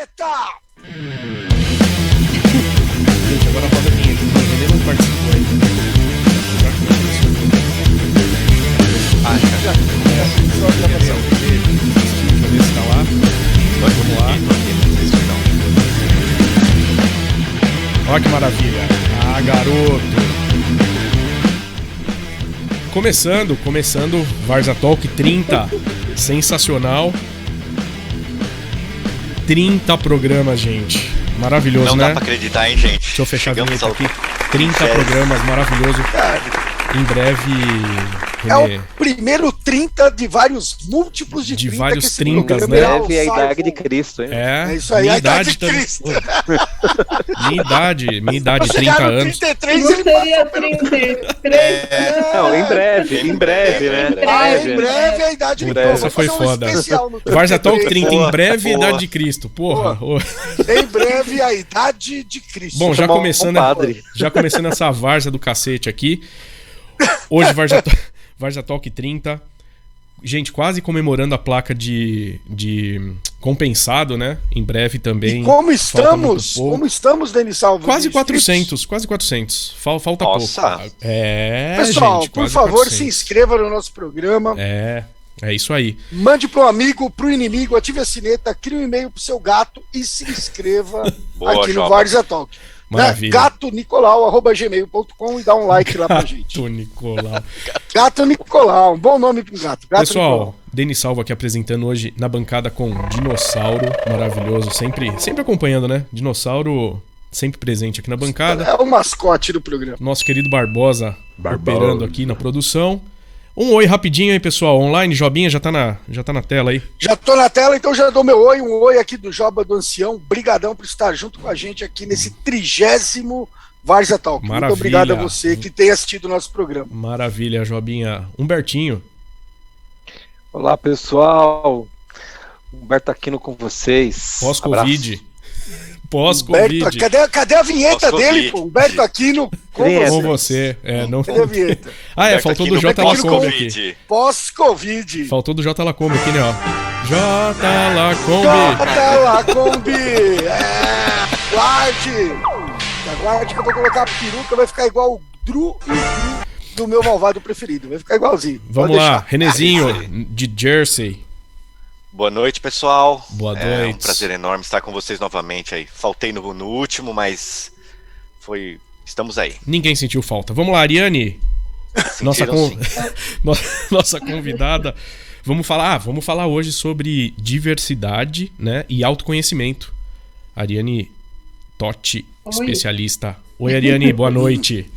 vinheta! Gente, agora roda a vinheta. Ele não participou ainda. Já. Só a gravação. Deixa eu ver se tá lá. Vamos lá. Olha que maravilha. Ah, garoto. Começando Varza Talk 30. Sensacional. 30 programas, gente. Maravilhoso, não né? Não dá pra acreditar, hein, gente? Deixa eu fechar a vinheta aqui. 30 programas, maravilhoso. Em breve... É o primeiro 30 de vários múltiplos de 30. De vários 30, né? Em breve é a idade de Cristo, hein? É isso aí, a idade de Cristo. Minha idade, 30 anos. 33, não seria 33. Não, em breve, né? Em breve é a idade de Cristo. Essa foi foda. Varza Talk 30, em breve a idade de Cristo. Porra. Em breve a idade de Cristo. Bom, já começando essa varza do cacete aqui. Hoje Varza Talk 30. Gente, quase comemorando a placa de compensado, né? Em breve também. E como estamos? Como estamos, Denis Salvo? Quase 400, quase 400. Falta Nossa. pouco. Pessoal, gente, por favor, 400. se inscreva no nosso programa. É isso aí. Mande pro amigo, pro inimigo, ative a sineta, crie um e-mail pro seu gato e se inscreva aqui no Varza Talk. Maravilha. Gatonicolau@gmail.com e dá um like lá pra gente. Gato Nicolau, um bom nome para um gato. Pessoal, Nicolau. Denis Salvo aqui apresentando hoje na bancada com Dinossauro, maravilhoso, sempre acompanhando, né? Dinossauro sempre presente aqui na bancada. É o mascote do programa. Nosso querido Barbosa operando aqui na produção. Um oi rapidinho aí, pessoal, online, Jobinha já tá na tela aí. Já tô na tela, então já dou meu oi, um oi aqui do Joba do Ancião. Brigadão por estar junto com a gente aqui nesse 30º Varza Talk. Maravilha. Muito obrigado a você que tem assistido o nosso programa. Maravilha, Jobinha. Humbertinho. Olá, pessoal. Humberto Aquino com vocês. Pós-Covid. Pós-Covid. Cadê a vinheta dele, pô? Humberto Aquino com você. Não... Cadê a vinheta? Faltou do J. Lacombe aqui. Pós-Covid. Faltou do J. Lacombe aqui, né, ó. J. Lacombe. Guarde que eu vou colocar a peruca, vai ficar igual o Drew e o Drew do meu malvado preferido. Vai ficar igualzinho. Vamos lá, Renezinho, de Jersey. Boa noite, pessoal. Boa noite. É um prazer enorme estar com vocês novamente aí. Faltei no último, mas estamos aí. Ninguém sentiu falta. Vamos lá, Ariane. Nossa convidada. Vamos falar hoje sobre diversidade, né, e autoconhecimento. Ariane Totti, especialista. Oi, Ariane, boa noite.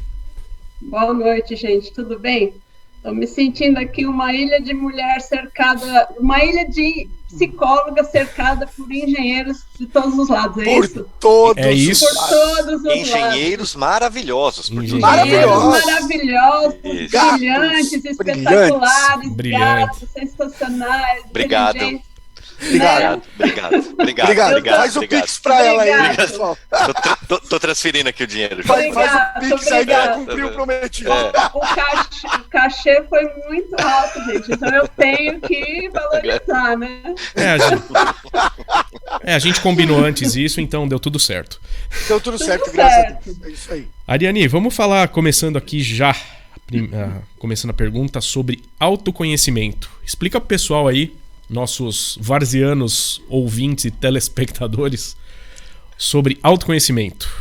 Boa noite, gente. Tudo bem? Estou me sentindo aqui uma ilha de mulher cercada, uma ilha de psicóloga cercada por engenheiros de todos os lados, Por todos os engenheiros maravilhosos. Maravilhosos, brilhantes, espetaculares, gatos, sensacionais, inteligentes. Obrigado. Faz o Pix pra ela aí, pessoal. Tô transferindo aqui o dinheiro. Faz o Pix aí pra cumprir o prometido. O cachê foi muito alto, gente. Então eu tenho que valorizar, né? A gente combinou antes isso, então deu tudo certo. Deu tudo certo, graças a Deus. É isso aí. Ariane, vamos falar, começando aqui já, começando a pergunta sobre autoconhecimento. Explica pro pessoal aí, nossos varzianos ouvintes e telespectadores, sobre autoconhecimento.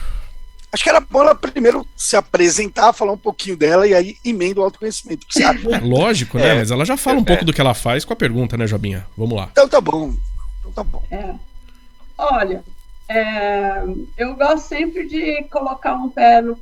Acho que era bom ela primeiro se apresentar, falar um pouquinho dela e aí emenda o autoconhecimento. O que você acha? Lógico, né? Mas ela já fala um pouco do que ela faz com a pergunta, né, Jobinha? Vamos lá. Então tá bom. Olha, eu gosto sempre de colocar um pé no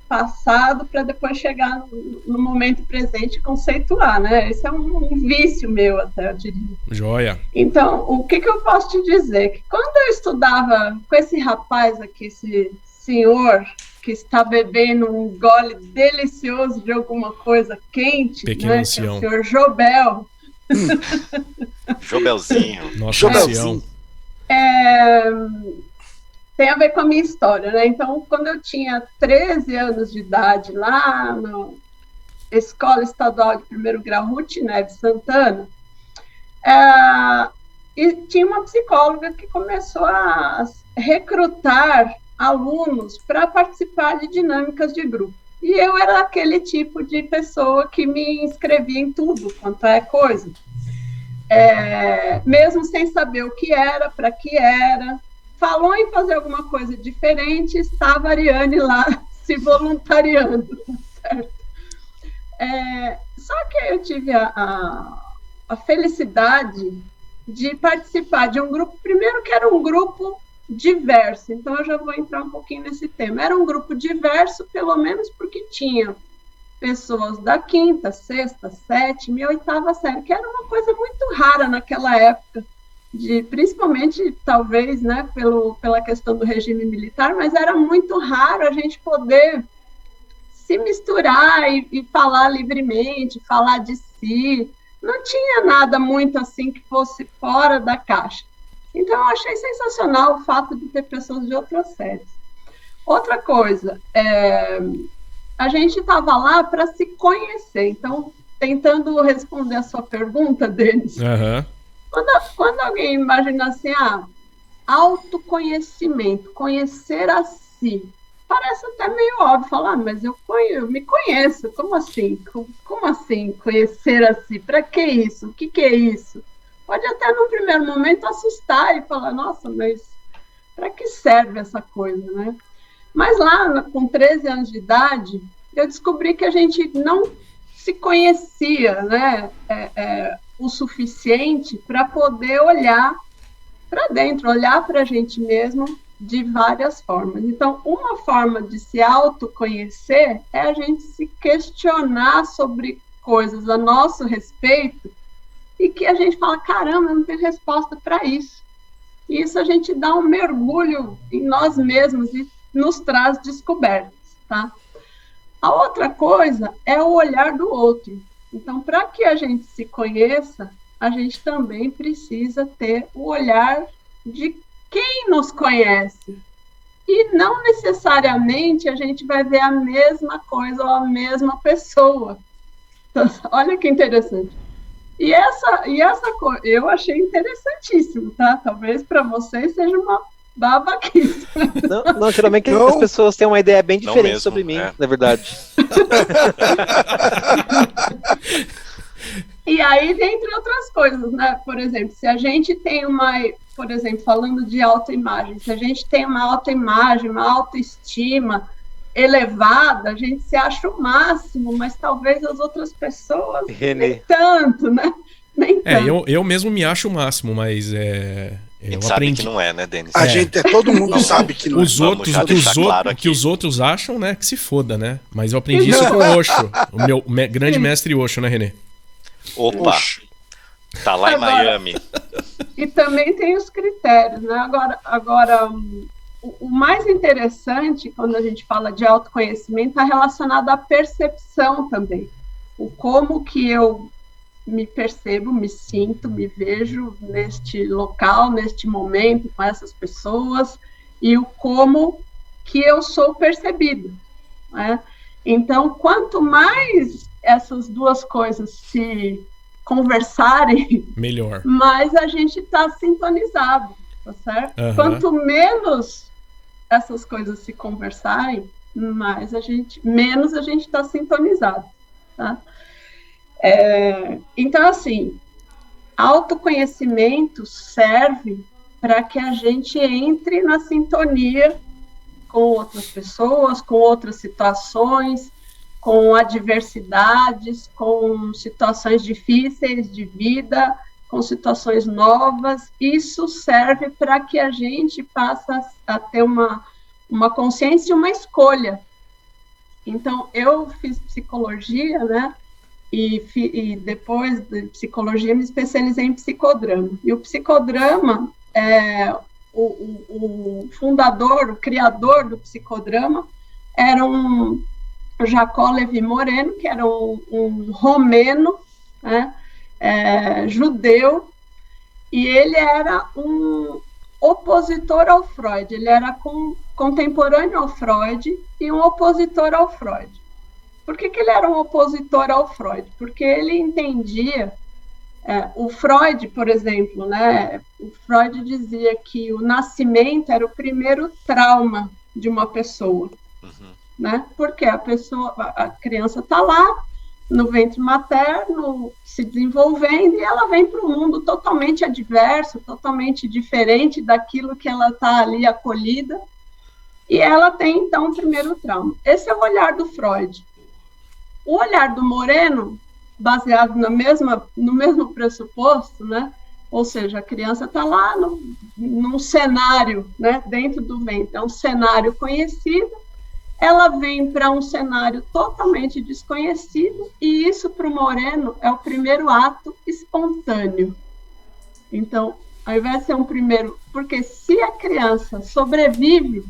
passado para depois chegar no momento presente e conceituar, né? Esse é um vício meu, até eu diria. Joia. Então, o que eu posso te dizer? Que quando eu estudava com esse rapaz aqui, esse senhor que está bebendo um gole delicioso de alguma coisa quente, pequeno né? ancião. Que é o senhor Jobel. Jobelzinho. Nosso ancião. Tem a ver com a minha história, né? Então, quando eu tinha 13 anos de idade, lá na Escola Estadual de Primeiro Grau Ruth Neves Santana, E tinha uma psicóloga que começou a recrutar alunos para participar de dinâmicas de grupo. E eu era aquele tipo de pessoa que me inscrevia em tudo quanto é coisa. Mesmo sem saber o que era, para que era. Falou em fazer alguma coisa diferente, estava a Ariane lá se voluntariando, certo? Só que eu tive a felicidade de participar de um grupo, primeiro que era um grupo diverso, então eu já vou entrar um pouquinho nesse tema. Era um grupo diverso, pelo menos porque tinha pessoas da 5ª, 6ª, 7ª e 8ª série, que era uma coisa muito rara naquela época, principalmente, talvez, né, pela questão do regime militar, mas era muito raro a gente poder se misturar e falar livremente, falar de si. Não tinha nada muito assim que fosse fora da caixa. Então, eu achei sensacional o fato de ter pessoas de outras séries. Outra coisa, a gente estava lá para se conhecer. Então, tentando responder a sua pergunta, Denis, quando alguém imagina assim, autoconhecimento, conhecer a si, parece até meio óbvio falar, mas eu me conheço, como assim? Como assim conhecer a si? Para que isso? O que é isso? Pode até, no primeiro momento, assustar e falar, nossa, mas para que serve essa coisa, né? Mas lá, com 13 anos de idade, eu descobri que a gente não se conhecia, né, o suficiente para poder olhar para dentro, olhar para a gente mesmo de várias formas. Então, uma forma de se autoconhecer é a gente se questionar sobre coisas a nosso respeito e que a gente fala, caramba, eu não tenho resposta para isso. E isso a gente dá um mergulho em nós mesmos e nos traz descobertas, tá? A outra coisa é o olhar do outro. Então, para que a gente se conheça, a gente também precisa ter o olhar de quem nos conhece. E não necessariamente a gente vai ver a mesma coisa ou a mesma pessoa. Então, olha que interessante. E essa coisa eu achei interessantíssimo, tá? Talvez para vocês seja uma babaquice. Não, geralmente as pessoas têm uma ideia bem diferente sobre mim, na verdade. E aí, dentre outras coisas, né? Por exemplo, se a gente tem por exemplo, falando de autoimagem, se a gente tem uma autoimagem, uma autoestima elevada, a gente se acha o máximo, mas talvez as outras pessoas nem tanto, né? Nem tanto. Eu mesmo me acho o máximo, mas a gente sabe que não é, né, Denis? Todo mundo sabe que não é. Que os outros acham, né, que se foda, né? Mas eu aprendi isso com o Osho, o meu grande mestre Osho, né, Renê? Opa! Tá lá em Miami. E também tem os critérios, né? Agora o mais interessante, quando a gente fala de autoconhecimento, está relacionado à percepção também. O como que eu me percebo, me sinto, me vejo neste local, neste momento, com essas pessoas, e o como que eu sou percebido, né? Então, quanto mais essas duas coisas se conversarem, melhor, mais a gente está sintonizado, tá certo? Quanto menos essas coisas se conversarem, menos a gente está sintonizado, tá? Então, assim, autoconhecimento serve para que a gente entre na sintonia com outras pessoas, com outras situações, com adversidades, com situações difíceis de vida, com situações novas. Isso serve para que a gente passe a ter uma consciência e uma escolha. Então, eu fiz psicologia, né? E depois de psicologia me especializei em psicodrama. E o psicodrama, o fundador, o criador do psicodrama, era um Jacó Levi Moreno, que era um romeno, né, judeu, e ele era um opositor ao Freud. Ele era contemporâneo ao Freud e um opositor ao Freud. Por que ele era um opositor ao Freud? Porque ele entendia O Freud, por exemplo, né? O Freud dizia que o nascimento era o primeiro trauma de uma pessoa, né? Porque a criança está lá no ventre materno, se desenvolvendo, e ela vem para um mundo totalmente adverso, totalmente diferente daquilo que ela está ali acolhida, e ela tem, então, o primeiro trauma. Esse é o olhar do Freud. O olhar do Moreno, baseado no mesmo pressuposto, né? Ou seja, a criança está lá num cenário, né? Dentro do ventre, é um cenário conhecido, ela vem para um cenário totalmente desconhecido, e isso para o Moreno é o primeiro ato espontâneo. Então, ao invés de ser um primeiro... Porque se a criança sobrevive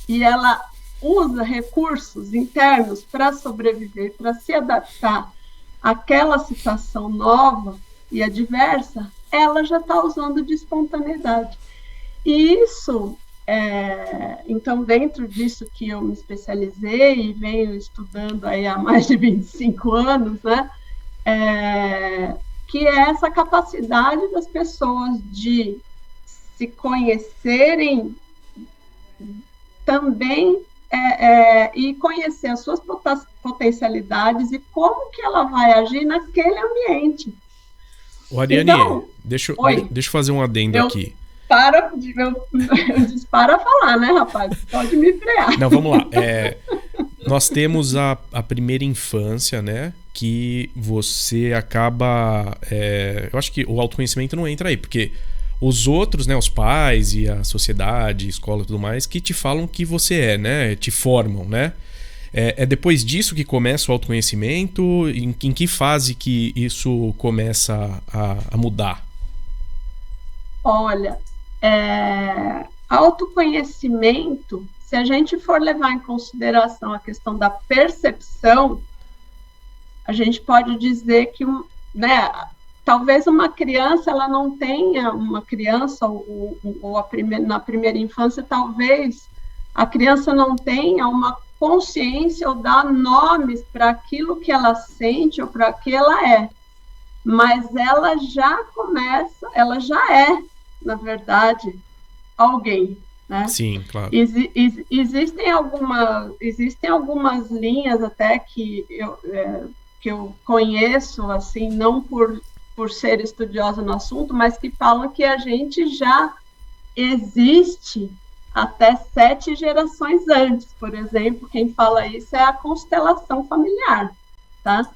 e ela usa recursos internos para sobreviver, para se adaptar àquela situação nova e adversa, ela já está usando de espontaneidade. E isso... então, dentro disso que eu me especializei e venho estudando aí há mais de 25 anos, né, que é essa capacidade das pessoas de se conhecerem também e conhecer as suas potencialidades e como que ela vai agir naquele ambiente. Ariane, então, deixa eu fazer um adendo aqui. Eu disse para falar, né, rapaz? Pode me frear. Não, vamos lá. Nós temos a primeira infância, né? Que você acaba... eu acho que o autoconhecimento não entra aí, porque os outros, né? Os pais e a sociedade, escola e tudo mais, que te falam que você é, né? Te formam, né? É depois disso que começa o autoconhecimento? Em que fase que isso começa a mudar? Olha... autoconhecimento, se a gente for levar em consideração a questão da percepção, a gente pode dizer que, né, talvez uma criança, ela não tenha, uma criança na primeira infância, talvez a criança não tenha uma consciência ou dar nomes para aquilo que ela sente ou para que ela é, mas ela já começa, ela já é, na verdade, alguém, né? Sim, claro. Existem algumas linhas até que eu conheço, assim, não por ser estudiosa no assunto, mas que falam que a gente já existe até 7 gerações antes. Por exemplo, quem fala isso é a constelação familiar, tá?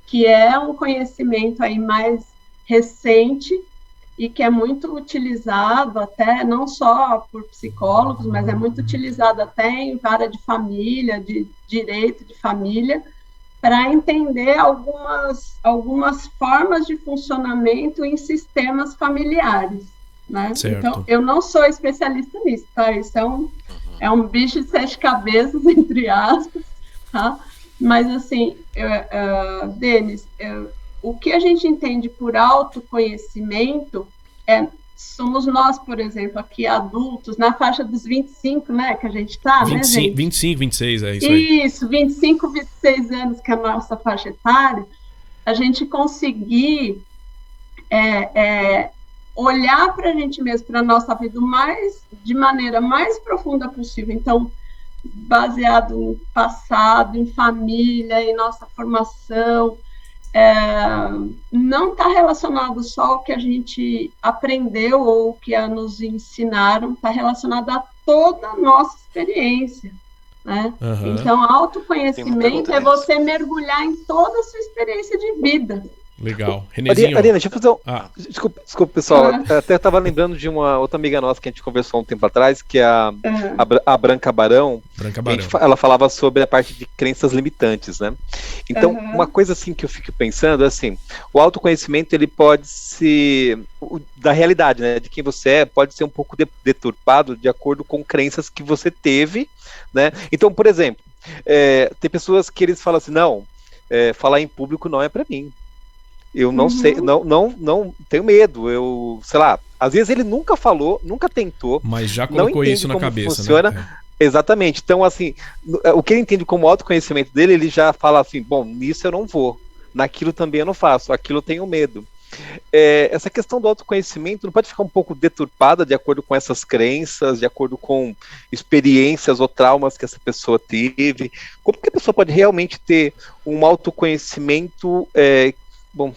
Que é um conhecimento aí mais recente e que é muito utilizado até, não só por psicólogos, mas é muito utilizado até em vara de família, de direito de família, para entender algumas formas de funcionamento em sistemas familiares, né? Certo. Então, eu não sou especialista nisso, tá? Isso é um bicho de 7 cabeças, entre aspas, tá? Mas, assim, Denis, o que a gente entende por autoconhecimento somos nós, por exemplo, aqui adultos, na faixa dos 25, né, que a gente está, né, gente? 25, 26, é isso aí. Isso, 25, 26 anos, que é a nossa faixa etária, a gente conseguir olhar para a gente mesmo, para a nossa vida, de maneira mais profunda possível. Então, baseado no passado, em família, em nossa formação, não está relacionado só ao que a gente aprendeu ou que nos ensinaram, está relacionado a toda a nossa experiência, né? Uhum. Então, autoconhecimento é você mergulhar em toda a sua experiência de vida. Legal. Renezinho. Arina, deixa eu fazer Desculpa, pessoal. Até estava lembrando de uma outra amiga nossa que a gente conversou um tempo atrás, que é a Branca Barão. Ela falava sobre a parte de crenças limitantes, né? Então, uma coisa assim que eu fico pensando é assim, o autoconhecimento, ele pode ser da realidade, né? De quem você é, pode ser um pouco deturpado de acordo com crenças que você teve, né? Então, por exemplo, tem pessoas que eles falam assim, não, falar em público não é para mim. Eu não sei, não tenho medo, sei lá, às vezes ele nunca falou, nunca tentou. Mas já colocou isso na cabeça, funciona, né? Exatamente, então assim, o que ele entende como autoconhecimento dele, ele já fala assim, bom, nisso eu não vou, naquilo também eu não faço, aquilo eu tenho medo. essa questão do autoconhecimento não pode ficar um pouco deturpada de acordo com essas crenças, de acordo com experiências ou traumas que essa pessoa teve? Como que a pessoa pode realmente ter um autoconhecimento,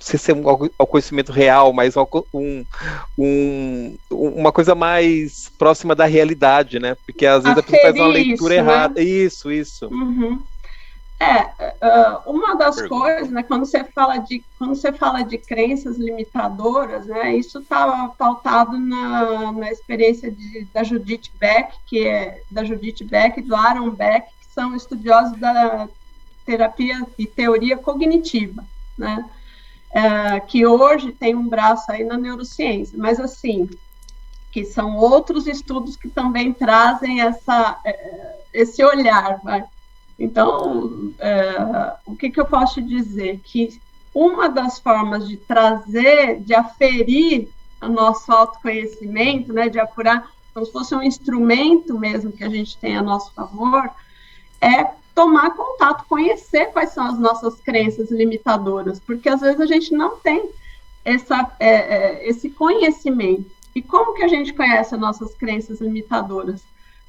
se ser um autoconhecimento real, mas uma coisa mais próxima da realidade, né? Porque às vezes a pessoa faz uma leitura errada. Né? Isso. Uhum. Uma das coisas, né, quando você fala de crenças limitadoras, né, isso está pautado na experiência da Judith Beck, e do Aaron Beck, que são estudiosos da terapia e teoria cognitiva, né, que hoje tem um braço aí na neurociência, mas assim, que são outros estudos que também trazem esse olhar, vai. Então, o que eu posso dizer? Que uma das formas de trazer, de aferir o nosso autoconhecimento, né, de apurar, como se fosse um instrumento mesmo que a gente tem a nosso favor, é tomar contato, conhecer quais são as nossas crenças limitadoras, porque às vezes a gente não tem esse conhecimento. E como que a gente conhece as nossas crenças limitadoras?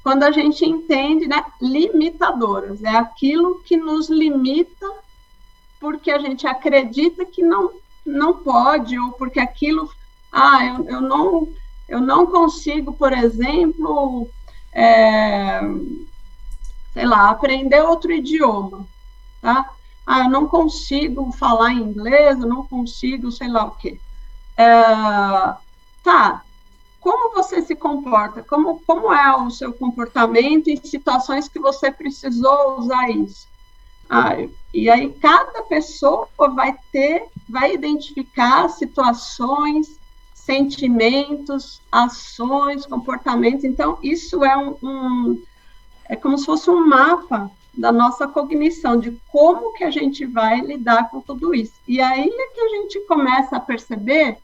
Quando a gente entende, né, limitadoras, é aquilo que nos limita porque a gente acredita que não pode, ou porque aquilo, eu não consigo, por exemplo, aprender outro idioma, tá? Eu não consigo falar inglês, eu não consigo, sei lá o quê. Como você se comporta? Como é o seu comportamento em situações que você precisou usar isso? E aí cada pessoa vai identificar situações, sentimentos, ações, comportamentos. Então, isso é como se fosse um mapa da nossa cognição, de como que a gente vai lidar com tudo isso. E aí é que a gente começa a perceber.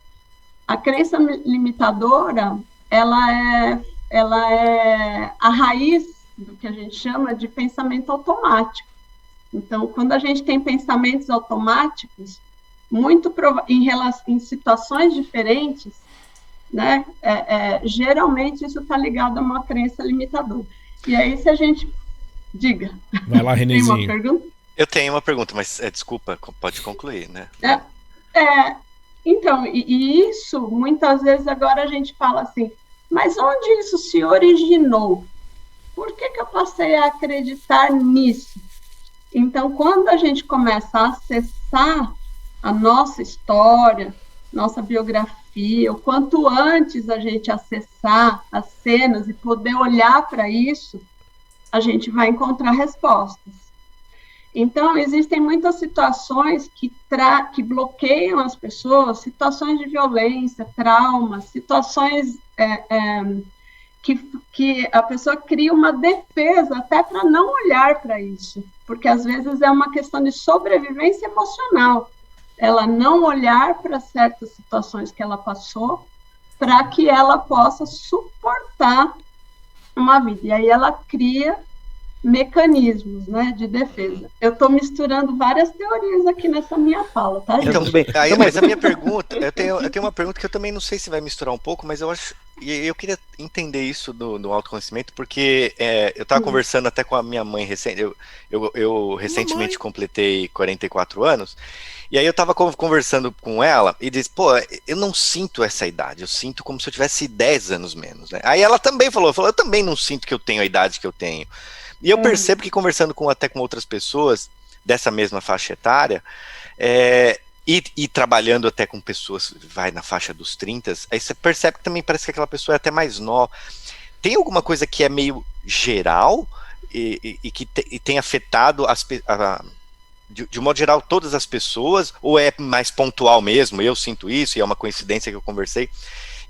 A crença limitadora, ela é a raiz do que a gente chama de pensamento automático. Então, quando a gente tem pensamentos automáticos, em situações diferentes, né, geralmente isso está ligado a uma crença limitadora. E aí, se a gente... Diga. Vai lá, Renezinho. Tem uma pergunta? Eu tenho uma pergunta, mas desculpa, pode concluir, né? Então, e isso, muitas vezes, agora a gente fala assim, mas onde isso se originou? Por que eu passei a acreditar nisso? Então, quando a gente começa a acessar a nossa história, nossa biografia, o quanto antes a gente acessar as cenas e poder olhar para isso, a gente vai encontrar respostas. Então, existem muitas situações que bloqueiam as pessoas, situações de violência, traumas, situações que a pessoa cria uma defesa até para não olhar para isso, porque às vezes é uma questão de sobrevivência emocional, ela não olhar para certas situações que ela passou, para que ela possa suportar uma vida, e aí ela cria mecanismos, né, de defesa. Eu estou misturando várias teorias aqui nessa minha fala, tá, gente? Então, mas a minha pergunta, eu tenho uma pergunta que eu também não sei se vai misturar um pouco, mas eu queria entender isso do autoconhecimento, porque eu estava conversando até com a minha mãe recente, eu recentemente completei 44 anos, e aí eu estava conversando com ela e disse, eu não sinto essa idade, eu sinto como se eu tivesse 10 anos menos, né? Aí ela também falou, eu também não sinto que eu tenho a idade que eu tenho. E eu percebo que conversando até com outras pessoas dessa mesma faixa etária, e trabalhando até com pessoas, vai na faixa dos 30, aí você percebe que também parece que aquela pessoa é até mais nova. Tem alguma coisa que é meio geral e que tem afetado de modo geral todas as pessoas, ou é mais pontual mesmo? Eu sinto isso e é uma coincidência que eu conversei.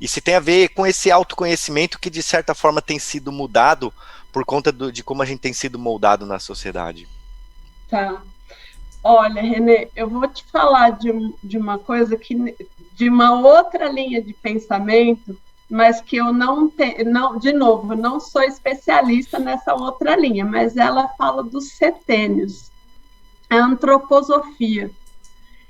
E se tem a ver com esse autoconhecimento que de certa forma tem sido mudado por conta de como a gente tem sido moldado na sociedade. Tá. Olha, Renê, eu vou te falar de uma coisa de uma outra linha de pensamento, mas que eu de novo, eu não sou especialista nessa outra linha, mas ela fala dos setênios, a antroposofia.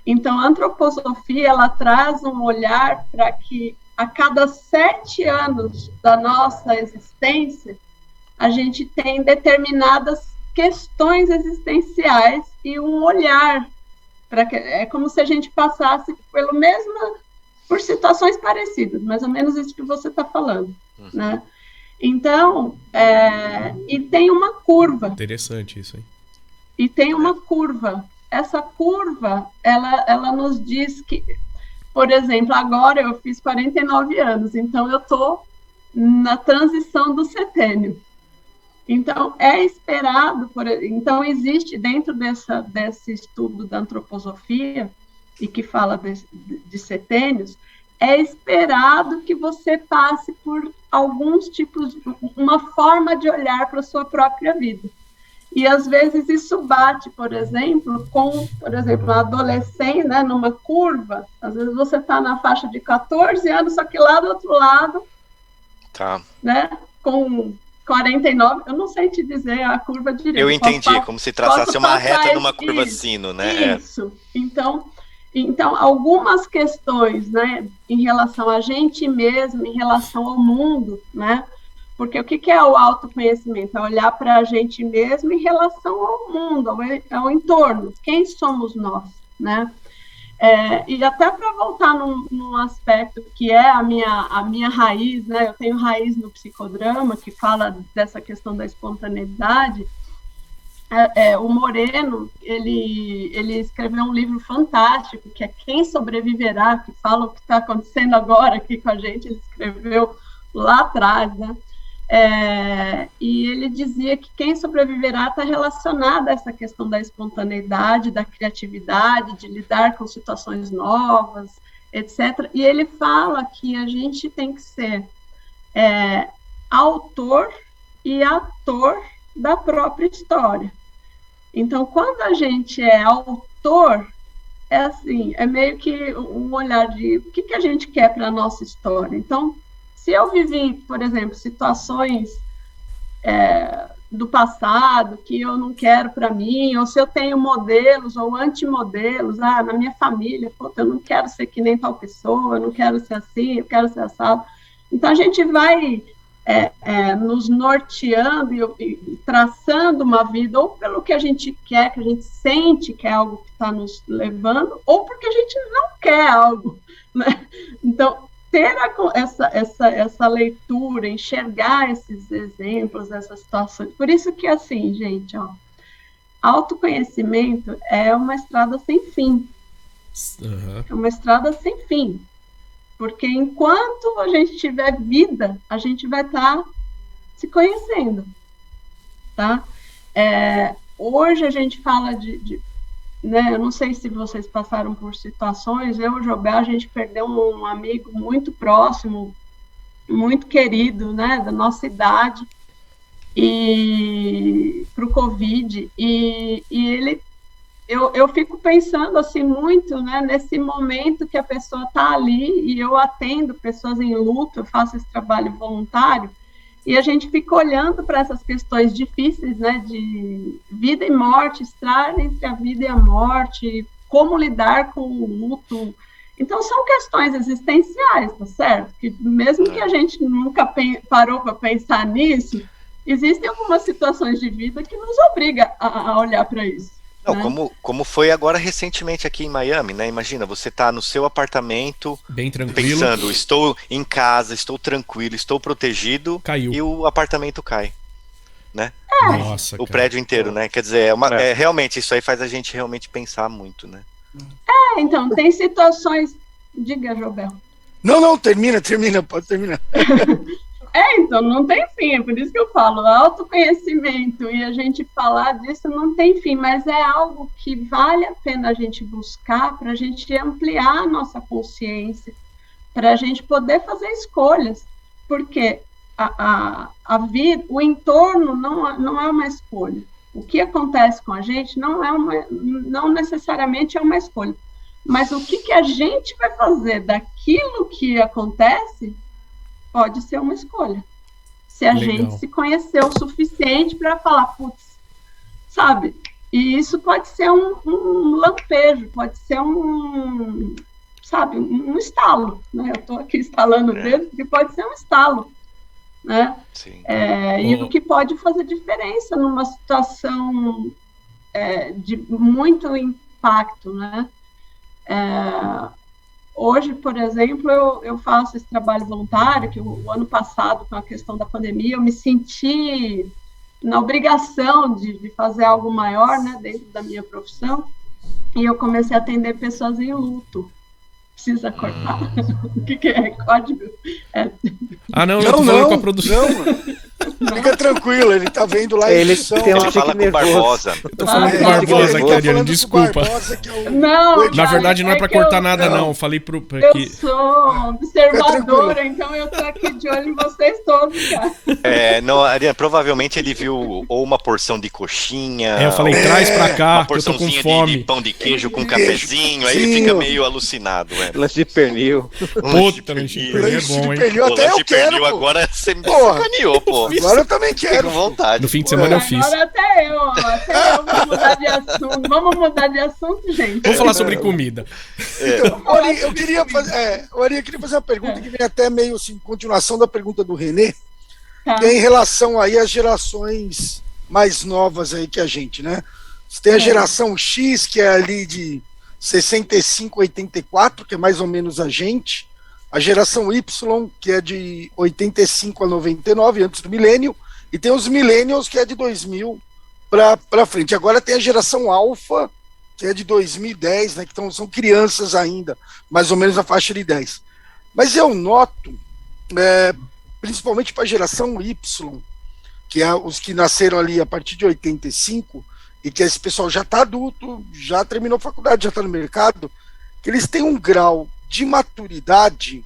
Então, a antroposofia, ela traz um olhar para que a cada 7 anos da nossa existência, a gente tem determinadas questões existenciais e um olhar para que é como se a gente passasse por situações parecidas, mais ou menos isso que você está falando, né? Então, e tem uma curva. Interessante isso, hein? E tem uma curva. Essa curva, ela nos diz que, por exemplo, agora eu fiz 49 anos, então eu estou na transição do setênio. Então, é esperado, então existe dentro desse estudo da antroposofia, e que fala de setênios, é esperado que você passe por alguns tipos, uma forma de olhar para a sua própria vida. E, às vezes, isso bate, por exemplo, a adolescência, né, numa curva. Às vezes você está na faixa de 14 anos, só que lá do outro lado, né, com 49, eu não sei te dizer a curva direita. Eu entendi, como se traçasse uma reta numa curva sino, né? Isso. Então, algumas questões, né, em relação a gente mesmo, em relação ao mundo, né? Porque o que é o autoconhecimento? É olhar para a gente mesmo em relação ao mundo, ao entorno. Quem somos nós, né? E até para voltar num aspecto que é a minha raiz, né? Eu tenho raiz no psicodrama, que fala dessa questão da espontaneidade. O Moreno, ele escreveu um livro fantástico, que é Quem Sobreviverá, que fala o que está acontecendo agora aqui com a gente. Ele escreveu lá atrás, né? E ele dizia que quem sobreviverá está relacionado a essa questão da espontaneidade, da criatividade, de lidar com situações novas, etc. E ele fala que a gente tem que ser autor e ator da própria história. Então, quando a gente é autor, é meio que um olhar de o que a gente quer para a nossa história. Então, se eu vivi, por exemplo, situações do passado que eu não quero para mim, ou se eu tenho modelos ou antimodelos, na minha família, eu não quero ser que nem tal pessoa, eu não quero ser assim, eu quero ser assado. Então, a gente vai nos norteando e traçando uma vida, ou pelo que a gente quer, que a gente sente que é algo que está nos levando, ou porque a gente não quer algo, né? Então, ter essa leitura, enxergar esses exemplos, essas situações. Por isso que, assim, gente, autoconhecimento é uma estrada sem fim. Uhum. É uma estrada sem fim. Porque enquanto a gente tiver vida, a gente vai estar se conhecendo, tá? Hoje a gente fala né, eu não sei se vocês passaram por situações, eu e o Jobel, a gente perdeu um amigo muito próximo, muito querido, né, da nossa idade, e para o Covid, e ele, eu fico pensando assim muito, né, nesse momento que a pessoa está ali, e eu atendo pessoas em luto, eu faço esse trabalho voluntário, e a gente fica olhando para essas questões difíceis, né, de vida e morte, estar entre a vida e a morte, como lidar com o luto. Então, são questões existenciais, tá certo? Que mesmo que a gente nunca parou para pensar nisso, existem algumas situações de vida que nos obrigam a olhar para isso. Não, né? como foi agora recentemente aqui em Miami, né? Imagina, você tá no seu apartamento, bem tranquilo, pensando, estou em casa, estou tranquilo, estou protegido, caiu. E o apartamento cai, né? Nossa, o prédio inteiro, né? Quer dizer, realmente, isso aí faz a gente realmente pensar muito, né? Então, tem situações... Diga, Jobel. Não, termina, pode terminar. Então, não tem fim, é por isso que eu falo, autoconhecimento e a gente falar disso não tem fim, mas é algo que vale a pena a gente buscar para a gente ampliar a nossa consciência, para a gente poder fazer escolhas, porque a vida, o entorno não é uma escolha. O que acontece com a gente não necessariamente é uma escolha, mas o que a gente vai fazer daquilo que acontece pode ser uma escolha. Se a gente se conhecer o suficiente para falar, putz, sabe, E isso pode ser um lampejo, pode ser um estalo, né? Eu estou aqui estalando o dedo, porque pode ser um estalo, né? Sim. E o que pode fazer diferença numa situação de muito impacto, né? Hoje, por exemplo, eu faço esse trabalho voluntário, que o ano passado, com a questão da pandemia, eu me senti na obrigação de fazer algo maior, né, dentro da minha profissão, e eu comecei a atender pessoas em luto. Precisa cortar? O que é? Código? Não, eu tô falando com a produção. Não. Fica tranquilo, ele tá vendo lá a edição. Ele fala com o Barbosa. Eu tô falando com o Barbosa aqui, Ariane, desculpa. Não, na verdade, não é pra cortar nada, não. Eu falei eu sou observadora, então eu tô aqui de olho em vocês todos, cara. Não, Ariane, provavelmente ele viu ou uma porção de coxinha. Eu falei, traz pra cá, que eu tô com fome. De pão de queijo com cafezinho, aí ele fica meio alucinado, Lanche de pernil. Puta, lanche de pernil é bom, hein? Até eu quero, pô. Agora você me sacaneou, pô. Agora eu também quero. Com vontade. No fim de semana eu fiz. Agora até eu vou mudar de assunto. Vamos mudar de assunto, gente. Vamos falar sobre comida. Então, Ori, eu queria fazer uma pergunta que vem até meio assim, continuação da pergunta do René, que é em relação aí às gerações mais novas aí que a gente, né? Você tem a geração X, que é ali de 65 a 84, que é mais ou menos a gente. A geração Y, que é de 85 a 99, antes do milênio, e tem os millennials, que é de 2000 para frente. Agora tem a geração Alpha, que é de 2010, né, que são crianças ainda, mais ou menos na faixa de 10. Mas eu noto, principalmente para a geração Y, que é os que nasceram ali a partir de 85, e que esse pessoal já está adulto, já terminou a faculdade, já está no mercado, que eles têm um grau de maturidade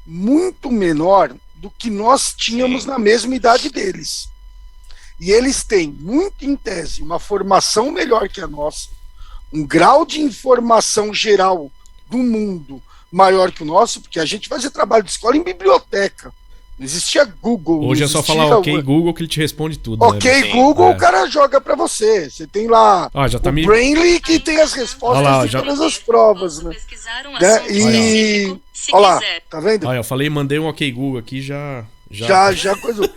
muito menor do que nós tínhamos na mesma idade deles. E eles têm, muito em tese, uma formação melhor que a nossa, um grau de informação geral do mundo maior que o nosso, porque a gente fazia trabalho de escola em biblioteca. Não existia Google. Hoje é só falar ok Google que ele te responde tudo. Ok, né? Google, o cara joga pra você. Você tem lá já tá o Brainly que tem as respostas de todas as provas, né? E olha lá, tá vendo? Eu falei, mandei um ok Google aqui, já coisou.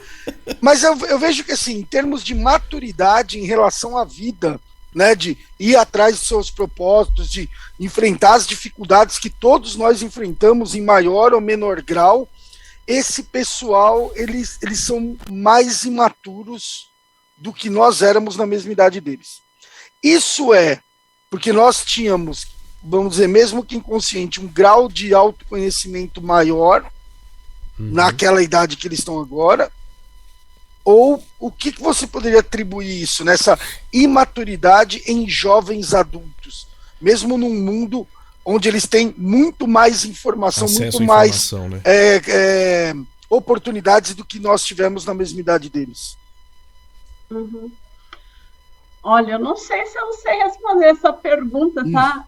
Mas eu vejo que assim, em termos de maturidade em relação à vida, né, de ir atrás dos seus propósitos, de enfrentar as dificuldades que todos nós enfrentamos em maior ou menor grau, esse pessoal, eles são mais imaturos do que nós éramos na mesma idade deles. Isso é porque nós tínhamos, vamos dizer, mesmo que inconsciente, um grau de autoconhecimento maior naquela idade que eles estão agora, ou o que você poderia atribuir isso, nessa imaturidade em jovens adultos, mesmo num mundo onde eles têm muito mais informação, muito mais né? Oportunidades do que nós tivemos na mesma idade deles. Olha, eu não sei se eu sei responder essa pergunta, tá?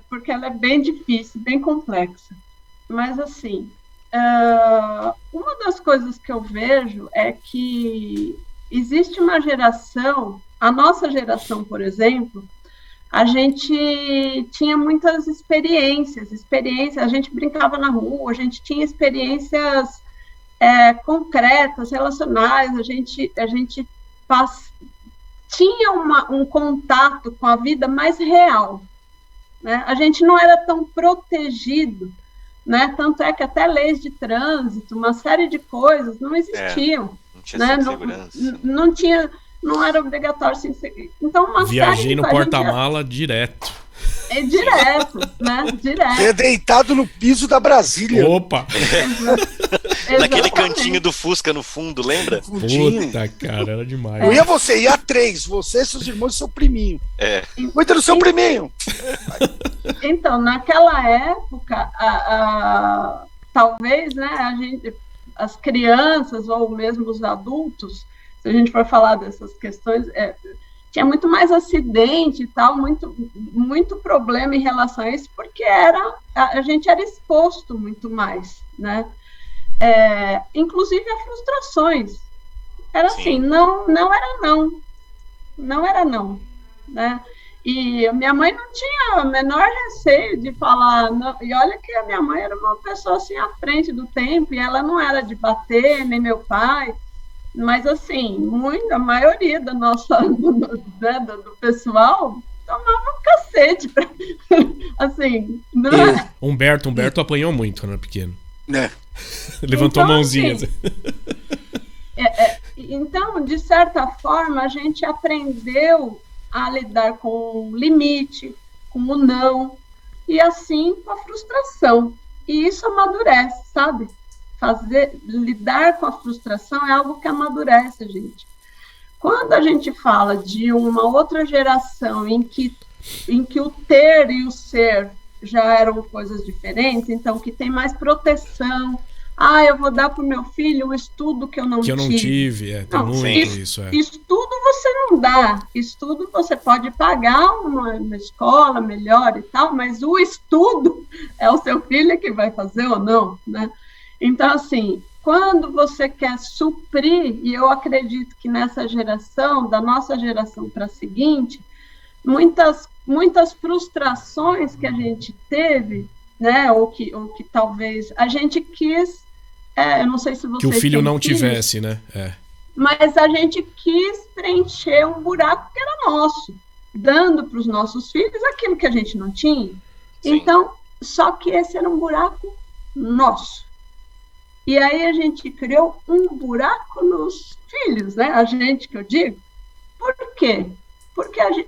Porque ela é bem difícil, bem complexa. Mas, assim, uma das coisas que eu vejo é que existe uma geração, a nossa geração, por exemplo, a gente tinha muitas experiências, a gente brincava na rua, a gente tinha experiências concretas, relacionais, a gente tinha um contato com a vida mais real, né? A gente não era tão protegido, né? Tanto é que até leis de trânsito, uma série de coisas não existiam. Não tinha segurança. Não era obrigatório sim. Então, viajei no porta-mala direto. Direto, né? Direto. Você é deitado no piso da Brasília. Opa! Naquele cantinho do Fusca no fundo, lembra? Puta, cara, era demais. Eu ia 3, você, seus irmãos e seu priminho. Cuida do seu priminho. Então, naquela época, talvez, né, as crianças ou mesmo os adultos, se a gente for falar dessas questões, tinha muito mais acidente e tal, muito problema em relação a isso, porque a gente era exposto muito mais, né? Inclusive a frustrações. Era assim, não era não. Não era não. né? E a minha mãe não tinha o menor receio de falar, não, e olha que a minha mãe era uma pessoa assim à frente do tempo, e ela não era de bater, nem meu pai, mas assim, a maioria da nossa, do pessoal tomava um cacete, assim, não é? Humberto apanhou muito, né, pequeno? Né? Levantou então, a mãozinha. Assim, então, de certa forma, a gente aprendeu a lidar com o limite, com o não, e assim com a frustração. E isso amadurece, sabe? Lidar com a frustração é algo que amadurece a gente. Quando a gente fala de uma outra geração em que o ter e o ser já eram coisas diferentes, então que tem mais proteção, eu vou dar para o meu filho o estudo que eu não tive. Tem muito isso. Estudo você não dá, estudo você pode pagar uma escola melhor e tal, mas o estudo é o seu filho que vai fazer ou não, né? Então, assim, quando você quer suprir, e eu acredito que nessa geração, da nossa geração para a seguinte, muitas frustrações que a gente teve, né, ou que talvez a gente quis, eu não sei se você... Que o filho não tivesse, né? Mas a gente quis preencher um buraco que era nosso, dando para os nossos filhos aquilo que a gente não tinha. Sim. Então, só que esse era um buraco nosso. E aí a gente criou um buraco nos filhos, né? A gente, que eu digo. Por quê?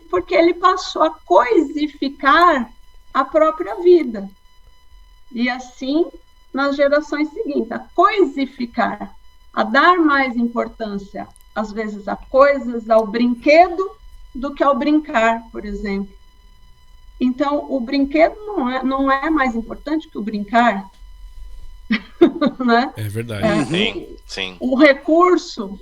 Porque ele passou a coisificar a própria vida. E assim, nas gerações seguintes, a coisificar, a dar mais importância, às vezes, a coisas, ao brinquedo, do que ao brincar, por exemplo. Então, o brinquedo não é mais importante que o brincar. Né? É verdade. Sim. O recurso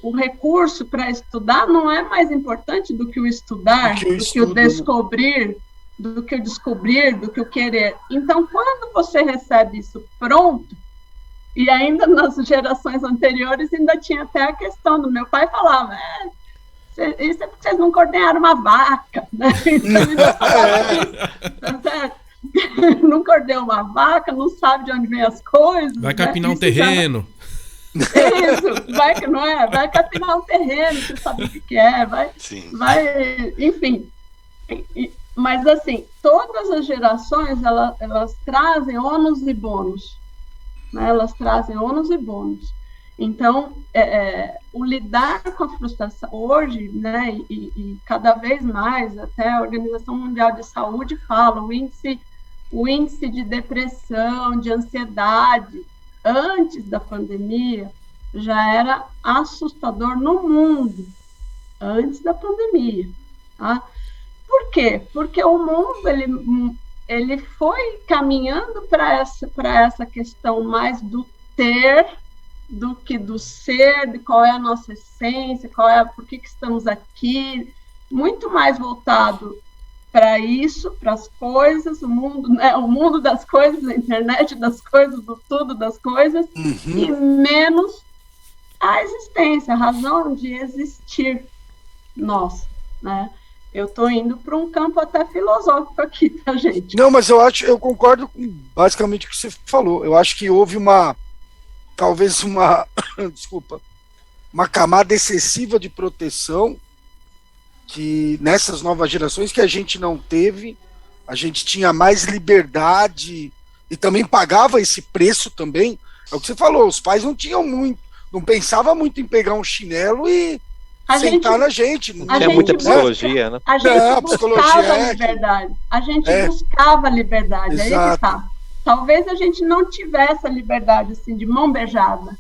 para estudar não é mais importante do que o estudar, do que o descobrir, do que o querer. Então, quando você recebe isso pronto, e ainda nas gerações anteriores ainda tinha até a questão do meu pai falava, isso é porque vocês nunca ordenharam uma vaca, né? Então, ainda falava isso, tá certo? Nunca ordenou uma vaca, não sabe de onde vem as coisas. Vai capinar um terreno. Isso, vai capinar um terreno, você sabe o que é, vai, enfim. Mas assim, todas as gerações elas trazem ônus e bônus, né? Elas trazem ônus e bônus. Então, o lidar com a frustração hoje, né, e cada vez mais, até a Organização Mundial de Saúde fala, o índice de depressão, de ansiedade, antes da pandemia, já era assustador no mundo, antes da pandemia. Tá? Por quê? Porque o mundo ele foi caminhando para essa questão mais do ter do que do ser, de qual é a nossa essência, por que estamos aqui, muito mais voltado para isso, para as coisas, o mundo das coisas, a internet das coisas, do tudo das coisas, e menos a existência, a razão de existir nossa, né? Eu estou indo para um campo até filosófico aqui, tá, gente? Não, mas eu concordo com basicamente o que você falou. Eu acho que houve talvez uma camada excessiva de proteção que nessas novas gerações que a gente não teve, a gente tinha mais liberdade e também pagava esse preço também. É o que você falou, os pais não tinham muito, não pensavam muito em pegar um chinelo e sentar na gente. Não tinha muita psicologia, né? A gente buscava liberdade. A gente buscava liberdade. Aí que tá. Talvez a gente não tivesse a liberdade assim, de mão beijada.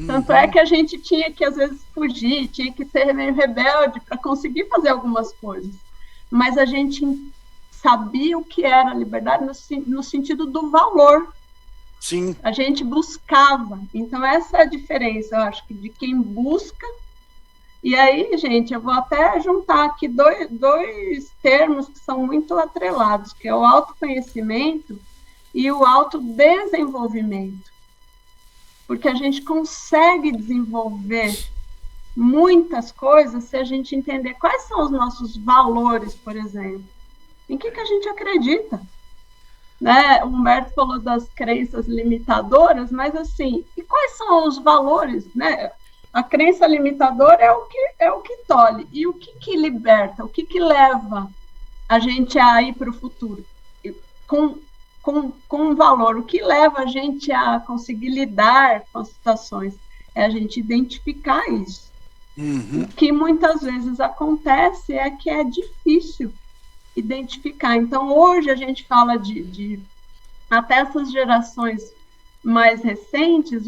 Tanto é que a gente tinha que, às vezes, fugir, tinha que ser meio rebelde para conseguir fazer algumas coisas. Mas a gente sabia o que era a liberdade no sentido do valor. Sim. A gente buscava. Então, essa é a diferença, eu acho, de quem busca. E aí, gente, eu vou até juntar aqui dois termos que são muito atrelados, que é o autoconhecimento e o autodesenvolvimento. Porque a gente consegue desenvolver muitas coisas se a gente entender quais são os nossos valores, por exemplo. Em que a gente acredita? Né? O Humberto falou das crenças limitadoras, mas assim, e quais são os valores? Né? A crença limitadora é o que tolhe. E o que liberta? O que leva a gente a ir para o futuro? Com um valor. O que leva a gente a conseguir lidar com as situações? É a gente identificar isso. O que muitas vezes acontece é que é difícil identificar. Então, hoje a gente fala de até essas gerações mais recentes,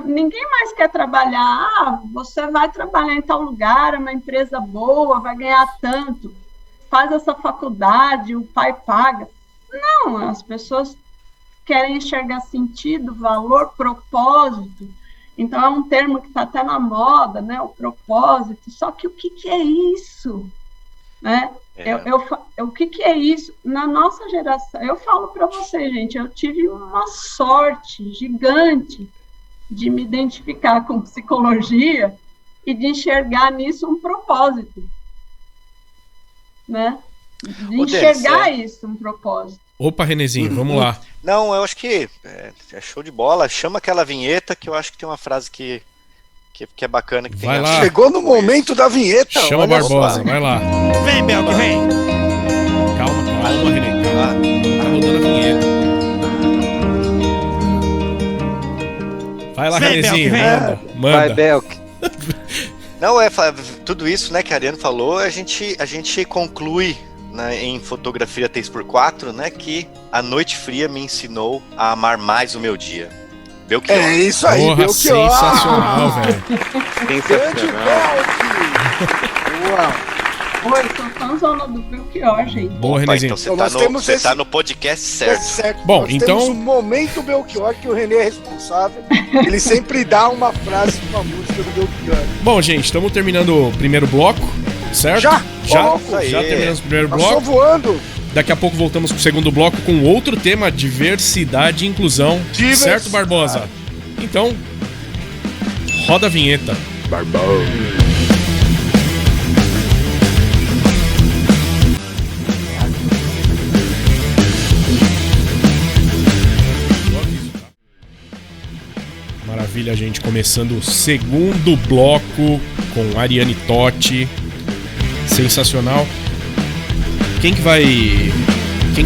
ninguém mais quer trabalhar. Você vai trabalhar em tal lugar, é uma empresa boa, vai ganhar tanto, faz essa faculdade, o pai paga. Não, as pessoas querem enxergar sentido, valor, propósito. Então, é um termo que está até na moda, né? O propósito. Só que o que é isso? Né? O que é isso? Na nossa geração, eu falo para vocês, gente, eu tive uma sorte gigante de me identificar com psicologia e de enxergar nisso um propósito. Né? De enxergar isso, um propósito. Opa, Renezinho, vamos lá. Não, eu acho que é show de bola. Chama aquela vinheta que eu acho que tem uma frase que é bacana. Que vai tem lá. Chegou no momento da vinheta. Chama Barbosa, vai lá. Vem, Belk, vem. Calma, Renê. Tá rodando a vinheta. Vai lá, Renezinho. Manda. Vai, Belk. Não, tudo isso, né, que a Ariane falou, a gente conclui, né, em Fotografia 3x4, né, que a noite fria me ensinou a amar mais o meu dia. Belchior. É isso aí, Porra, Belchior. sensacional, velho. Sensacional. Oi, sou fãzona do Belchior, gente. Boa, Renezinho. Então você tá no podcast certo. Bom, nós então... temos um momento Belchior que o René é responsável. Ele sempre dá uma frase com a música do Belchior. Bom, gente, estamos terminando o primeiro bloco, certo? Já terminamos o primeiro bloco. Passou voando. Daqui a pouco voltamos com o segundo bloco com outro tema, diversidade e inclusão. Certo, Barbosa? Então, roda a vinheta. Barbosa. Maravilha, gente. Começando o segundo bloco com Ariane Totti. Sensacional. Quem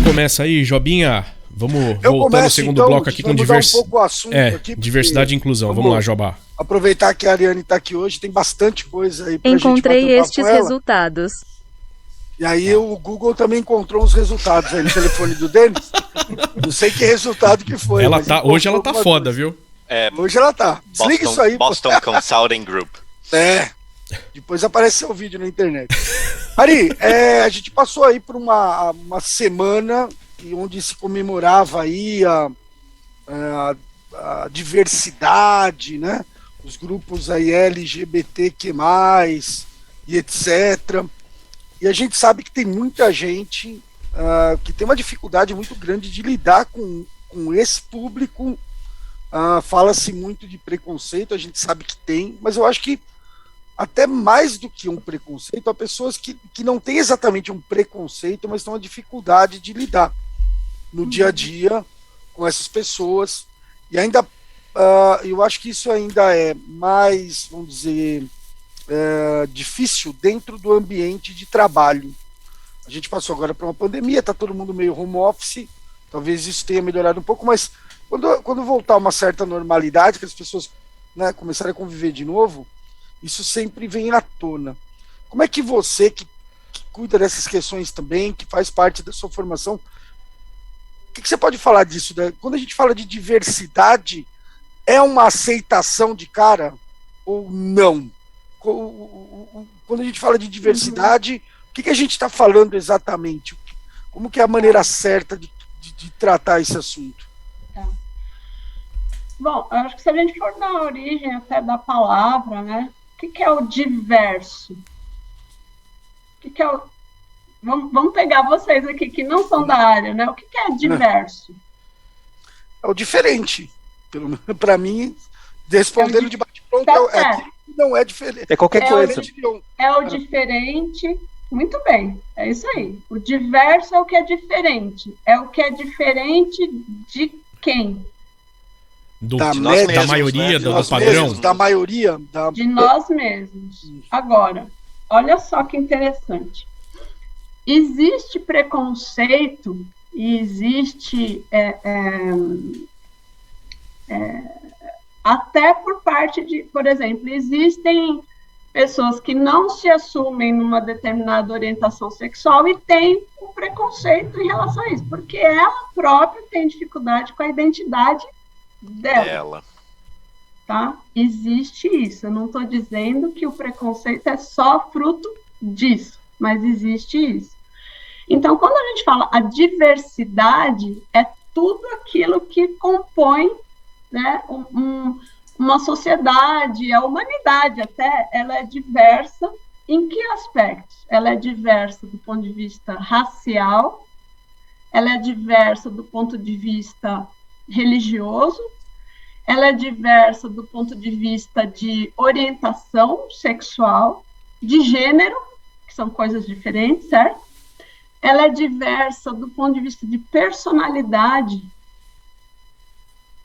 começa aí, Jobinha? Vamos voltar no segundo então, bloco aqui com diversidade e inclusão. Vamos lá, Jobá. Aproveitar que a Ariane está aqui hoje, tem bastante coisa aí pra Encontrei gente estes resultados. E aí o Google também encontrou uns resultados aí no telefone do Denis. Não sei que resultado que foi. Hoje ela tá foda, viu? Hoje ela tá. Desliga isso aí. Boston Consulting Group. Depois aparece seu vídeo na internet. Ari, a gente passou aí por uma semana onde se comemorava aí a diversidade, né? Os grupos aí LGBTQ+, e etc. E a gente sabe que tem muita gente que tem uma dificuldade muito grande de lidar com esse público. Fala-se muito de preconceito, a gente sabe que tem, mas eu acho que até mais do que um preconceito, há pessoas que não têm exatamente um preconceito, mas têm uma dificuldade de lidar no dia a dia com essas pessoas. E ainda, eu acho que isso ainda é mais, vamos dizer, difícil dentro do ambiente de trabalho. A gente passou agora por uma pandemia, está todo mundo meio home office, talvez isso tenha melhorado um pouco, mas quando voltar a uma certa normalidade, que as pessoas, né, começarem a conviver de novo, isso sempre vem à tona. Como é que você, que cuida dessas questões também, que faz parte da sua formação, o que você pode falar disso? Né? Quando a gente fala de diversidade, é uma aceitação de cara ou não? Quando a gente fala de diversidade, o que a gente está falando exatamente? Como que é a maneira certa de tratar esse assunto? Bom, eu acho que se a gente for na origem até da palavra, né? O que é o diverso? O que é o... Vamos pegar vocês aqui que não são da área, né? O que é diverso? É o diferente. Para mim, respondendo de bate-pronto, Não é diferente. É qualquer coisa. É o diferente. Muito bem, é isso aí. O diverso é o que é diferente. É o que é diferente de quem? Da maioria, né? do padrão? Da maioria. De nós mesmos. Agora, olha só que interessante. Existe preconceito e existe até por parte de, por exemplo, existem pessoas que não se assumem numa determinada orientação sexual e têm um preconceito em relação a isso, porque ela própria tem dificuldade com a identidade dela. Tá? Existe isso. Eu não estou dizendo que o preconceito é só fruto disso, mas existe isso. Então, quando a gente fala a diversidade, é tudo aquilo que compõe, né, uma sociedade, a humanidade até, ela é diversa em que aspectos? Ela é diversa do ponto de vista racial, ela é diversa do ponto de vista religioso, ela é diversa do ponto de vista de orientação sexual, de gênero, que são coisas diferentes, certo? Ela é diversa do ponto de vista de personalidade.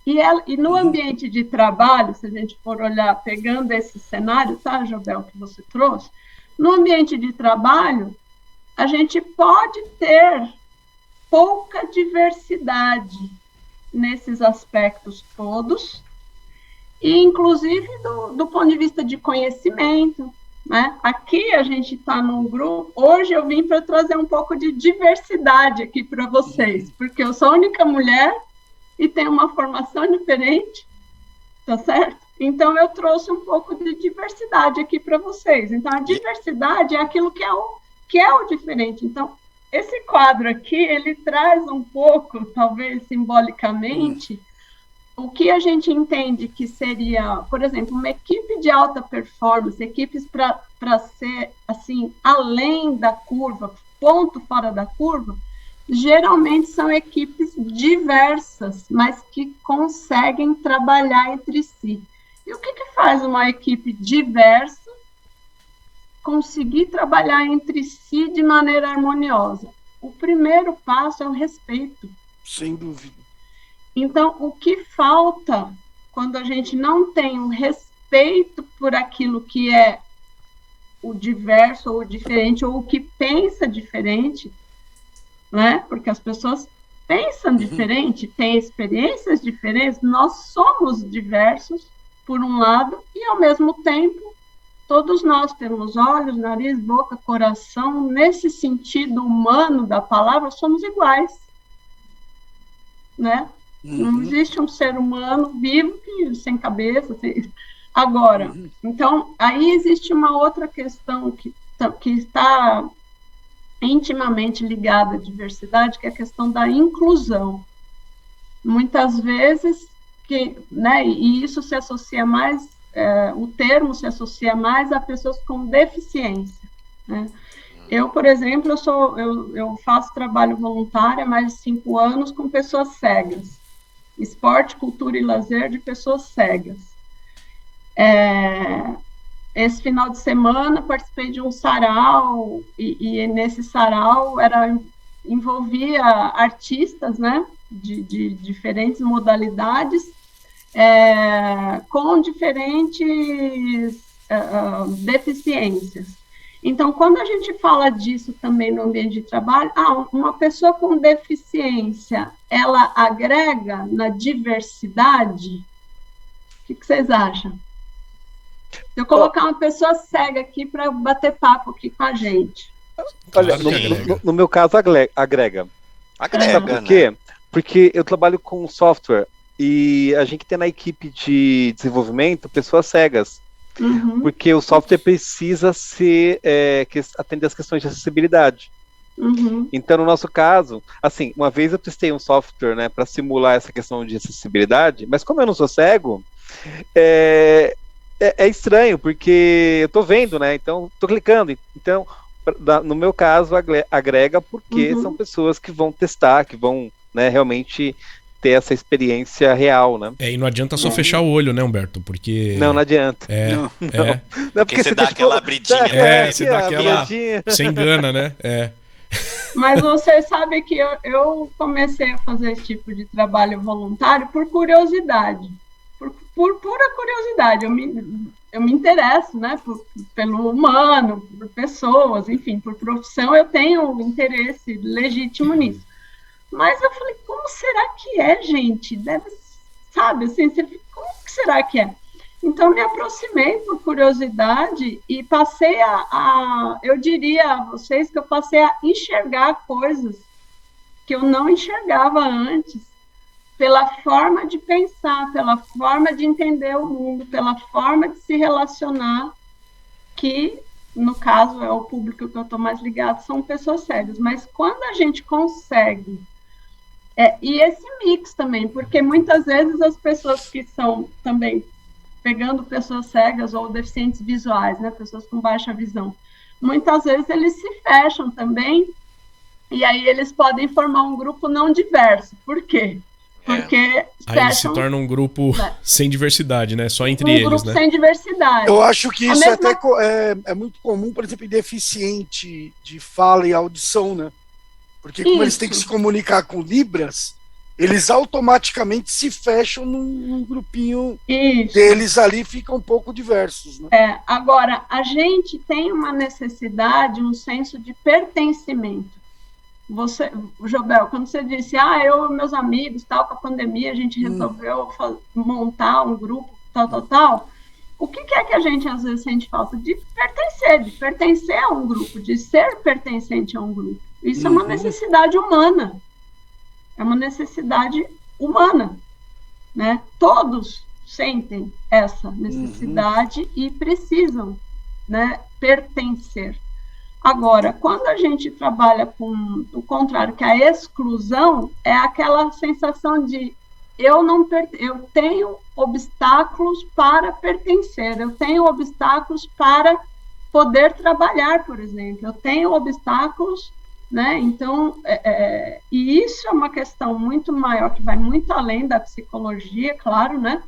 E no ambiente de trabalho, se a gente for olhar, pegando esse cenário, tá, Jobel, que você trouxe, no ambiente de trabalho, a gente pode ter pouca diversidade nesses aspectos todos, e inclusive do ponto de vista de conhecimento, né? Aqui a gente está num grupo, hoje eu vim para trazer um pouco de diversidade aqui para vocês, porque eu sou a única mulher e tem uma formação diferente, tá certo? Então, eu trouxe um pouco de diversidade aqui para vocês. Então, a diversidade é aquilo que é o diferente. Então, esse quadro aqui, ele traz um pouco, talvez simbolicamente, o que a gente entende que seria, por exemplo, uma equipe de alta performance, equipes para ser, assim, além da curva, ponto fora da curva, geralmente são equipes diversas, mas que conseguem trabalhar entre si. E o que faz uma equipe diversa conseguir trabalhar entre si de maneira harmoniosa? O primeiro passo é o respeito. Sem dúvida. Então, o que falta quando a gente não tem um respeito por aquilo que é o diverso ou o diferente, ou o que pensa diferente, né? Porque as pessoas pensam diferente, têm experiências diferentes, nós somos diversos, por um lado, e ao mesmo tempo, todos nós temos olhos, nariz, boca, coração, nesse sentido humano da palavra, somos iguais, né? Não existe um ser humano vivo sem cabeça, Agora, então, aí existe uma outra questão que está intimamente ligada à diversidade, que é a questão da inclusão. Muitas vezes, né, e isso se associa mais, o termo se associa mais a pessoas com deficiência, né? Eu, por exemplo, eu faço trabalho voluntário há mais de 5 anos com pessoas cegas. Esporte, cultura e lazer de pessoas cegas. Esse final de semana participei de um sarau, e nesse sarau envolvia artistas, né, de diferentes modalidades, com diferentes deficiências. Então, quando a gente fala disso também no ambiente de trabalho, uma pessoa com deficiência, ela agrega na diversidade? O que vocês acham? Se eu colocar uma pessoa cega aqui para bater papo aqui com a gente. Olha, no meu caso, agrega. Sabe por quê? Porque eu trabalho com software e a gente tem na equipe de desenvolvimento pessoas cegas. Porque o software precisa atender as questões de acessibilidade. Então, no nosso caso, assim, uma vez eu testei um software, né, para simular essa questão de acessibilidade, mas como eu não sou cego, é estranho, porque eu tô vendo, né, então tô clicando. Então, no meu caso, agrega porque são pessoas que vão testar, que vão, né, realmente ter essa experiência real, né? E não adianta só fechar o olho, né, Humberto? Porque... Não adianta. Não, porque você dá aquela abridinha. Você dá aquela... Você engana, né? Mas você sabe que eu comecei a fazer esse tipo de trabalho voluntário por curiosidade. Por pura curiosidade. Eu me interesso, né, pelo humano, por pessoas, enfim, por profissão, eu tenho um interesse legítimo nisso. Mas eu falei, como será que é, gente? Sabe, assim, como que será que é? Então, me aproximei por curiosidade e passei eu diria a vocês que eu passei a enxergar coisas que eu não enxergava antes, pela forma de pensar, pela forma de entender o mundo, pela forma de se relacionar, que, no caso, é o público que eu estou mais ligado, são pessoas cegas. Mas quando a gente consegue... e esse mix também, porque muitas vezes as pessoas que são também, pegando pessoas cegas ou deficientes visuais, né, pessoas com baixa visão, muitas vezes eles se fecham também, e aí eles podem formar um grupo não diverso. Por quê? Porque aí se torna um grupo sem diversidade, né? Só entre eles, grupo né? sem diversidade. Eu acho que isso até é muito comum, por exemplo, em deficiente de fala e audição, né? Porque como eles têm que se comunicar com Libras, eles automaticamente se fecham num grupinho deles ali, ficam um pouco diversos, né? Agora, a gente tem uma necessidade, um senso de pertencimento. Jobel, quando você disse, eu e meus amigos, tal, com a pandemia, a gente resolveu montar um grupo, tal, o que é que a gente às vezes sente falta? De pertencer a um grupo, de ser pertencente a um grupo. Isso é uma necessidade humana. É uma necessidade humana, né? Todos sentem essa necessidade e precisam, né, pertencer. Agora, quando a gente trabalha com o contrário, que a exclusão é aquela sensação de eu tenho obstáculos para pertencer, eu tenho obstáculos para poder trabalhar, por exemplo, eu tenho obstáculos, né? Então, e isso é uma questão muito maior, que vai muito além da psicologia, claro, né?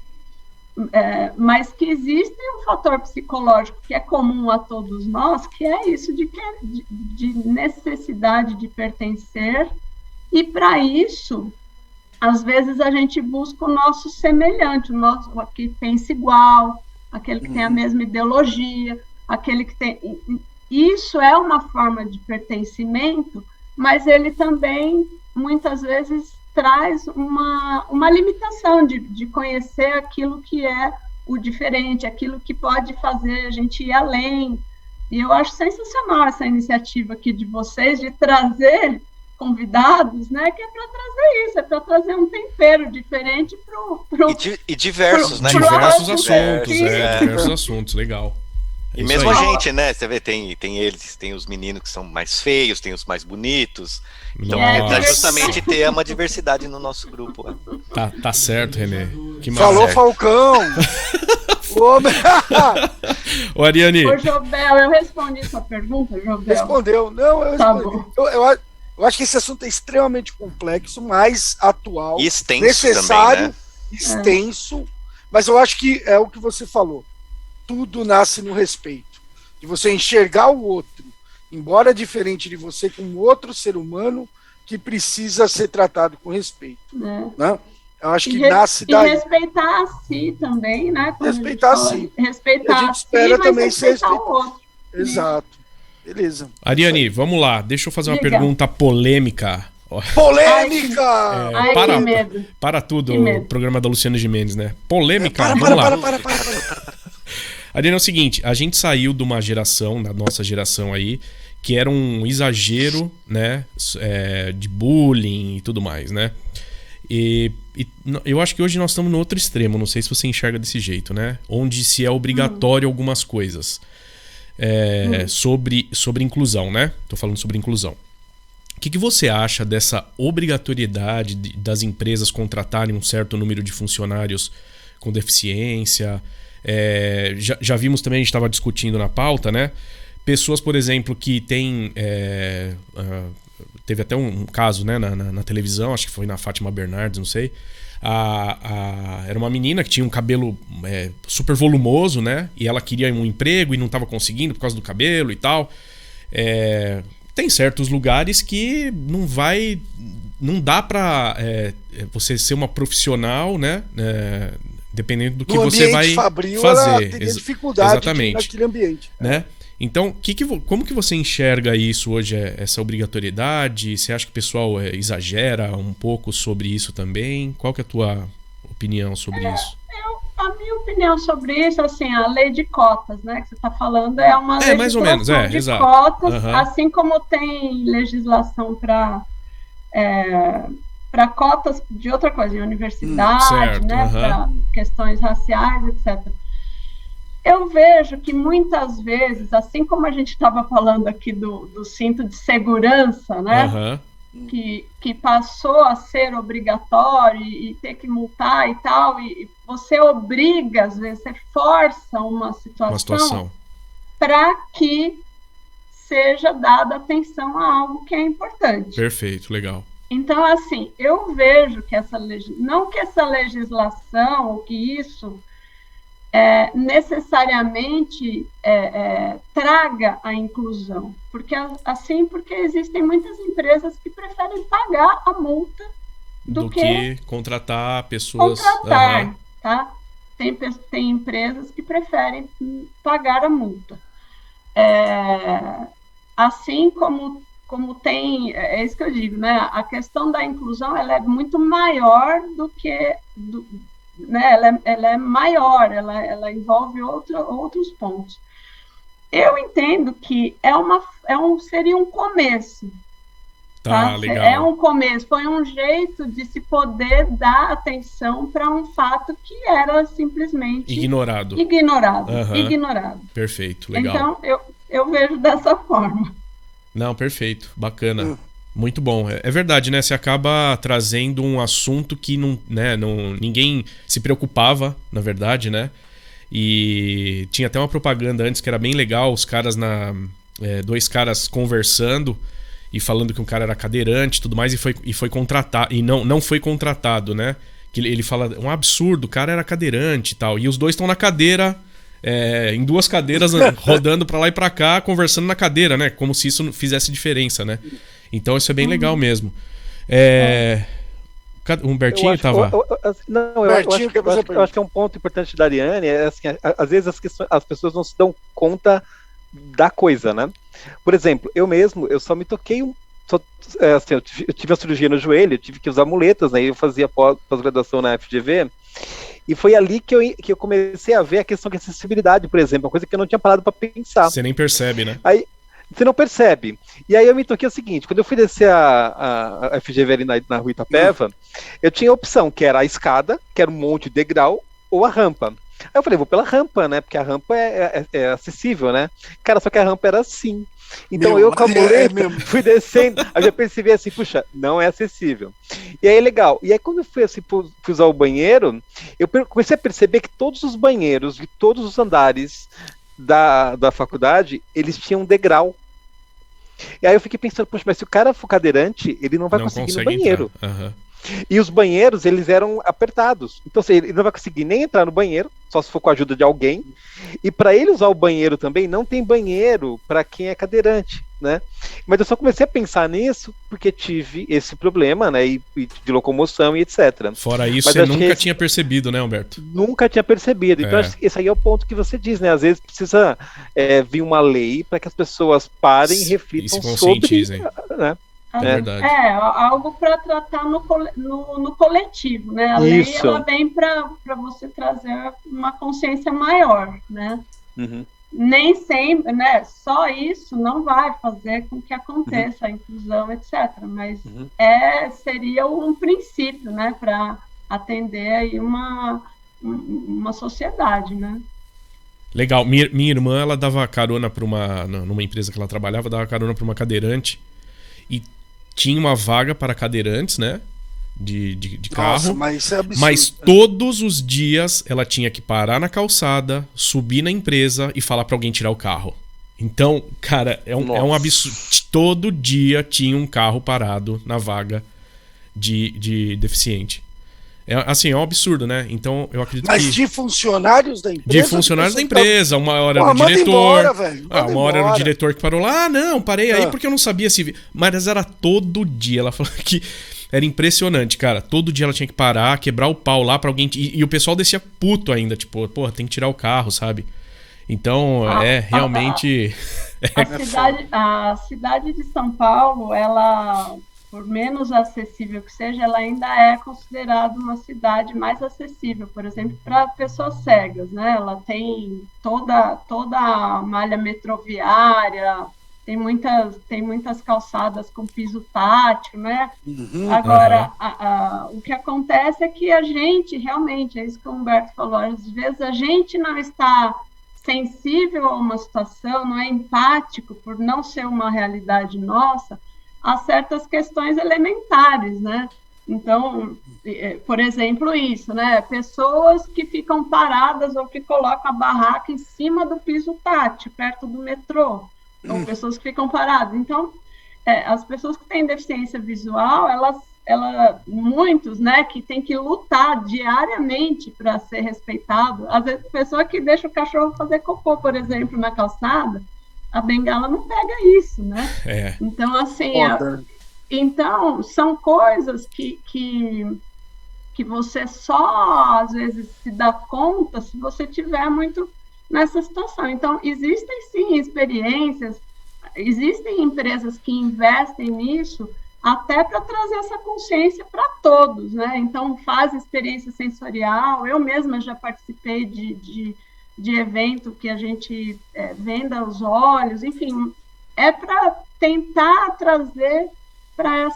Mas que existe um fator psicológico que é comum a todos nós, que é isso de necessidade de pertencer, e para isso, às vezes a gente busca o nosso semelhante, o que pensa igual, aquele que tem a mesma ideologia, aquele que tem... Isso é uma forma de pertencimento, mas ele também, muitas vezes, traz uma limitação de conhecer aquilo que é o diferente, aquilo que pode fazer a gente ir além. E eu acho sensacional essa iniciativa aqui de vocês, de trazer convidados, né, que é para trazer isso, é para trazer um tempero diferente e diversos, né? Diversos assuntos, diversos assuntos, legal. E mesmo a gente, né? Você vê, tem eles, tem os meninos que são mais feios, tem os mais bonitos. Então, é justamente ter uma diversidade no nosso grupo. Tá certo, Renê. Falou, Falcão! Ô, Ariane. Ô, Jobel, eu respondi sua pergunta, Jobel? Respondeu. Não, eu respondi. Eu acho que esse assunto é extremamente complexo, mais atual. E extenso necessário, também, né? Extenso. Mas eu acho que é o que você falou. Tudo nasce no respeito. De você enxergar o outro, embora diferente de você, como outro ser humano que precisa ser tratado com respeito. Né? Eu acho que nasce daí. E respeitar a si também, né? Respeitar a si. Respeitar a gente espera também ser respeitado. O outro. Exato. Beleza. Ariane, vamos lá. Deixa eu fazer uma pergunta polêmica. Polêmica! Que medo. Para tudo, o programa da Luciana Gimenez, né? Polêmica, vamos lá. Para. Ariane, é o seguinte, a gente saiu de uma geração, da nossa geração aí, que era um exagero, né, de bullying e tudo mais, né? E eu acho que hoje nós estamos no outro extremo, não sei se você enxerga desse jeito, né? Onde se é obrigatório algumas coisas sobre inclusão, né? Tô falando sobre inclusão. O que você acha dessa obrigatoriedade das empresas contratarem um certo número de funcionários com deficiência? Já vimos também, a gente estava discutindo na pauta, né? pessoas, por exemplo, que têm... teve até um caso, né, na televisão, acho que foi na Fátima Bernardes, não sei. Era uma menina que tinha um cabelo super volumoso, né? E ela queria um emprego e não estava conseguindo por causa do cabelo e tal. Tem certos lugares que não dá pra você ser uma profismal, né? Dependendo do que você vai fabril, fazer. Ela teria dificuldade Exatamente. naquele ambiente. Né? Então, como que você enxerga isso hoje, essa obrigatoriedade? Você acha que o pessoal exagera um pouco sobre isso também? Qual que é a tua opinião sobre isso? A minha opinião sobre isso, assim, a lei de cotas, né, que você está falando, é uma legislação mais ou menos, de exato. cotas, assim como tem legislação para cotas de outra coisa, em universidade, certo, né, para questões raciais, etc. Eu vejo que muitas vezes, assim como a gente estava falando aqui do cinto de segurança, né? Que passou a ser obrigatório e ter que multar e tal, e você obriga, às vezes, você força uma situação para que seja dada atenção a algo que é importante. Perfeito, legal. Então, assim, eu vejo que não que essa legislação, ou que isso necessariamente traga a inclusão, porque existem muitas empresas que preferem pagar a multa do que contratar pessoas. Tá? Tem empresas que preferem pagar a multa. Assim como tem, é isso que eu digo, né? A questão da inclusão, ela é muito maior do que... né, ela é maior, ela envolve outros pontos. Eu entendo que seria um começo. Tá, legal. É um começo, foi um jeito de se poder dar atenção para um fato que era simplesmente ignorado. Perfeito, legal. Então, eu vejo dessa forma. Não, perfeito, bacana. Muito bom. É verdade, né? Você acaba trazendo um assunto que ninguém se preocupava, na verdade, né? E tinha até uma propaganda antes que era bem legal, os caras dois caras conversando e falando que um cara era cadeirante e tudo mais, e foi contratado, e não foi contratado, né? Que ele fala, um absurdo, o cara era cadeirante e tal. E os dois estão na cadeira, em duas cadeiras, rodando pra lá e pra cá, conversando na cadeira, né? Como se isso fizesse diferença, né? Então isso é bem legal mesmo. Humbertinho estava... Eu acho que é um ponto importante da Ariane, assim, às vezes as pessoas não se dão conta da coisa, né? Por exemplo, eu só me toquei eu tive a cirurgia no joelho, eu tive que usar muletas, né? Eu fazia pós-graduação na FGV, e foi ali que eu comecei a ver a questão de acessibilidade, por exemplo, uma coisa que eu não tinha parado para pensar. Você nem percebe, né? Aí você não percebe. E aí eu me toquei o seguinte, quando eu fui descer a FGV ali na rua Itapeva, eu tinha a opção, que era a escada, que era um monte de degrau, ou a rampa. Aí eu falei, vou pela rampa, né? Porque a rampa é acessível, né? Cara, só que a rampa era assim. Então eu com a muleta fui descendo, aí eu já percebi assim, puxa, não é acessível. E aí legal. E aí quando eu fui usar o banheiro, eu comecei a perceber que todos os banheiros de todos os andares da faculdade, eles tinham um degrau. E aí eu fiquei pensando, poxa, mas se o cara for cadeirante, ele não vai conseguir ir no banheiro. E os banheiros, eles eram apertados. Então, assim, ele não vai conseguir nem entrar no banheiro, só se for com a ajuda de alguém. E para ele usar o banheiro também, não tem banheiro para quem é cadeirante, né? Mas eu só comecei a pensar nisso porque tive esse problema, né? E de locomoção e etc. Fora isso, você nunca tinha percebido, né, Humberto? Nunca tinha percebido. Então, esse aí é o ponto que você diz, né? Às vezes precisa vir uma lei para que as pessoas parem e reflitam sobre... Né? Algo para tratar no coletivo, né? A lei, ela vem para você trazer uma consciência maior, né? Nem sempre, né? Só isso não vai fazer com que aconteça a inclusão, etc. Mas seria um princípio, né? Para atender aí uma sociedade, né? Legal. Minha irmã, ela dava carona para numa empresa que ela trabalhava, dava carona para uma cadeirante e tinha uma vaga para cadeirantes, né? De carro. Nossa, mas isso é absurdo. Mas todos os dias ela tinha que parar na calçada, subir na empresa e falar para alguém tirar o carro. Então, cara, é um absurdo. Todo dia tinha um carro parado na vaga de deficiente. É um absurdo, né? Então, eu acredito Mas de funcionários da empresa? De funcionários da empresa. Uma hora era o diretor. Embora, velho. Uma hora era o diretor que parou lá. Não, parei aí porque eu não sabia se... Mas era todo dia. Ela falou que era impressionante, cara. Todo dia ela tinha que parar, quebrar o pau lá pra alguém... E o pessoal descia puto ainda. Tipo, porra, tem que tirar o carro, sabe? Então, realmente... A cidade de São Paulo, ela... por menos acessível que seja, ela ainda é considerada uma cidade mais acessível, por exemplo, para pessoas cegas, né? Ela tem toda a malha metroviária, tem muitas calçadas com piso tátil, né? Agora, o que acontece é que a gente, realmente, é isso que o Humberto falou, às vezes a gente não está sensível a uma situação, não é empático por não ser uma realidade nossa, a certas questões elementares, né? Então, por exemplo, isso, né? Pessoas que ficam paradas ou que colocam a barraca em cima do piso tátil, perto do metrô, ou pessoas que ficam paradas. Então, as pessoas que têm deficiência visual, muitos, né, que tem que lutar diariamente para ser respeitado. Às vezes, pessoa que deixa o cachorro fazer cocô, por exemplo, na calçada, a bengala não pega isso, né? Então, assim, então, são coisas que você só, às vezes, se dá conta se você tiver muito nessa situação. Então, existem, sim, experiências, existem empresas que investem nisso até para trazer essa consciência para todos, né? Então, faz experiência sensorial. Eu mesma já participei de evento que a gente venda os olhos, enfim, é para tentar trazer para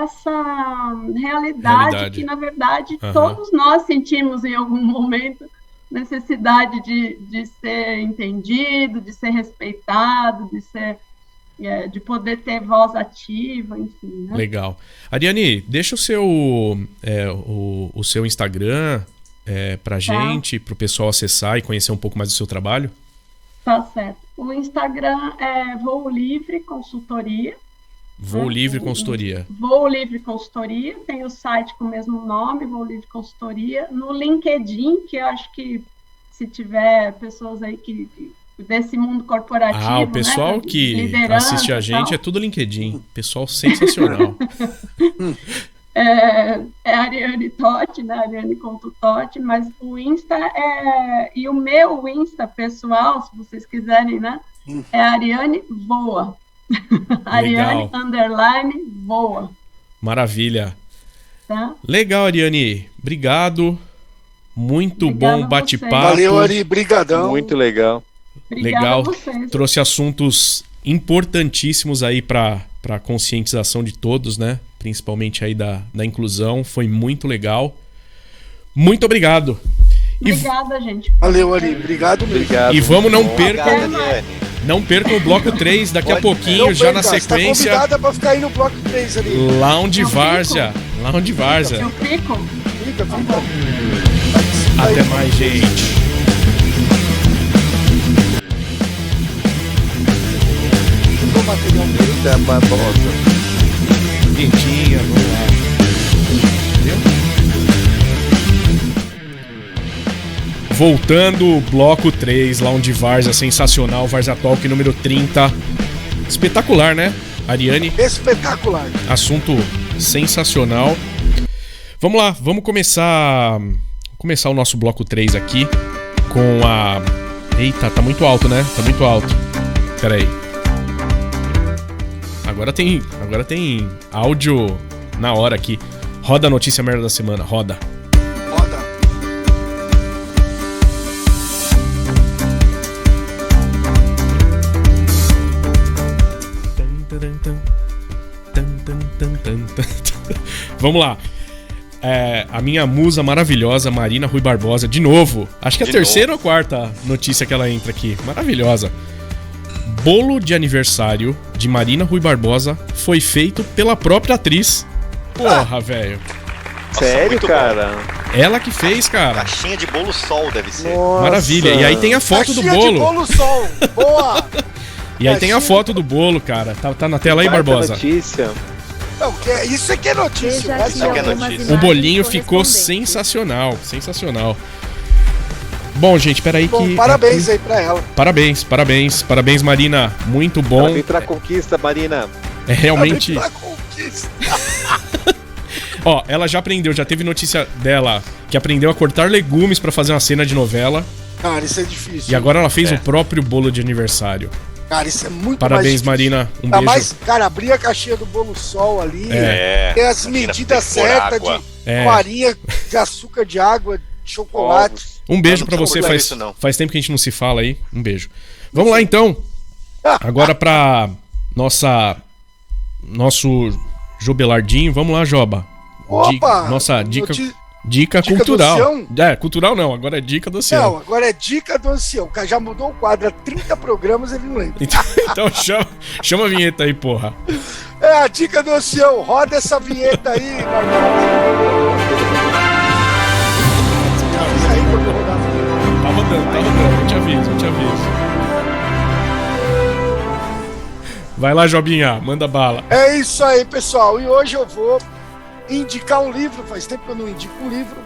essa realidade que, na verdade, todos nós sentimos em algum momento necessidade de ser entendido, de ser respeitado, de poder ter voz ativa, enfim. Né? Legal. Ariane, deixa o seu Instagram... pra gente, pro pessoal acessar e conhecer um pouco mais do seu trabalho? Tá certo. O Instagram é Voo Livre Consultoria. Voo Livre Consultoria. Voo Livre Consultoria. Tem o site com o mesmo nome, Voo Livre Consultoria. No LinkedIn, que eu acho que se tiver pessoas aí desse mundo corporativo... o pessoal, né, que assiste a gente é tudo LinkedIn. Pessoal sensacional. É Ariane Totti, né? Ariane.Totti, mas o Insta e o meu Insta pessoal, se vocês quiserem, né? É Ariane Voa. Ariane _Voa. Maravilha. Tá? Legal, Ariane. Obrigado. Muito bom bate-papo. Valeu, Ari. Brigadão. Muito legal. Legal. Trouxe assuntos importantíssimos aí para a conscientização de todos, né? Principalmente aí da inclusão. Foi muito legal. Muito obrigado. Obrigada, gente. Valeu, Ari. Obrigado mesmo. Obrigado. E vamos, não percam o bloco 3 daqui a pouquinho, já na sequência. Tá convidada pra ficar aí no bloco 3 ali. Lounge Várzea. Lounge Várzea. Eu fico. Fica. Até mais, gente. O material dele da Barbosa. Quentinha, vamos lá. Voltando, bloco 3, Lounge Várzea, sensacional, Várzea Talk número 30. Espetacular, né, Ariane? Espetacular. Assunto sensacional. Vamos lá, vamos começar o nosso bloco 3 aqui com a... Eita, tá muito alto, né? Tá muito alto. Pera aí. Agora tem áudio na hora aqui. Roda a notícia merda da semana, roda. Vamos lá. A minha musa maravilhosa, Marina Rui Barbosa, de novo. Acho que é a terceira ou quarta notícia que ela entra aqui. Maravilhosa. Bolo de aniversário de Marina Rui Barbosa foi feito pela própria atriz. Porra, velho. Sério, cara? Ela que fez, cara. Caixinha de bolo sol deve ser. Nossa. Maravilha. E aí tem a foto do bolo. De bolo sol. Boa. E aí tem a foto do bolo, cara. Tá na tela aí, Barbosa? Notícia. Não, isso aqui é notícia. Isso aqui é notícia. O bolinho ficou sensacional. Sensacional. Bom, gente, peraí que... Parabéns aí pra ela. Parabéns, Marina. Muito bom. Parabéns pra conquista, Marina. É realmente... Parabéns pra conquista. Ó, ela já aprendeu, já teve notícia dela que aprendeu a cortar legumes pra fazer uma cena de novela. Cara, isso é difícil. E agora ela fez o próprio bolo de aniversário. Cara, isso é muito Parabéns, Marina. Um beijo. Mais, cara, abrir a caixinha do bolo sol ali, tem as medidas certas de farinha, de açúcar, de água, de chocolate. Um beijo pra você, faz tempo que a gente não se fala aí. Um beijo. Vamos lá então. Agora pra nosso Jobelardinho. Vamos lá, Joba. Opa! Nossa dica cultural. Cultural não, agora é dica do Ancião. Não, agora é dica do Ancião. Já mudou o quadro há 30 programas, ele não lembra. Então chama a vinheta aí, porra. É a dica do Ancião. Roda essa vinheta aí, Tá rodando, eu te aviso. Vai lá, Jobinha, manda bala. É isso aí, pessoal. E hoje eu vou indicar um livro. Faz tempo que eu não indico um livro.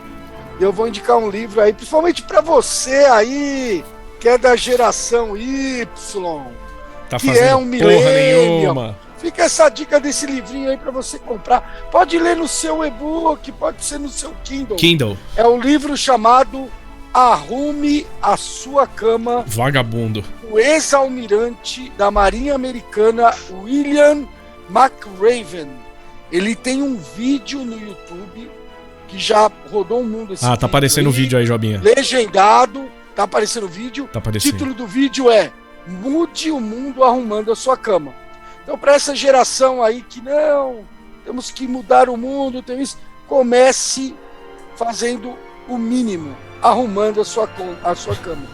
Eu vou indicar um livro aí, principalmente pra você aí, que é da geração Y, que é um millennial. Fica essa dica desse livrinho aí pra você comprar. Pode ler no seu e-book, pode ser no seu Kindle. É um livro chamado Arrume a Sua Cama. Vagabundo. O ex-almirante da Marinha Americana, William McRaven. Ele tem um vídeo no YouTube que já rodou o mundo. Tá aparecendo o vídeo aí, Jobinha. Legendado, tá aparecendo o vídeo. Tá aparecendo. O título do vídeo é Mude o Mundo Arrumando a Sua Cama. Então, para essa geração aí que não, temos que mudar o mundo, comece fazendo o mínimo, arrumando a sua cama.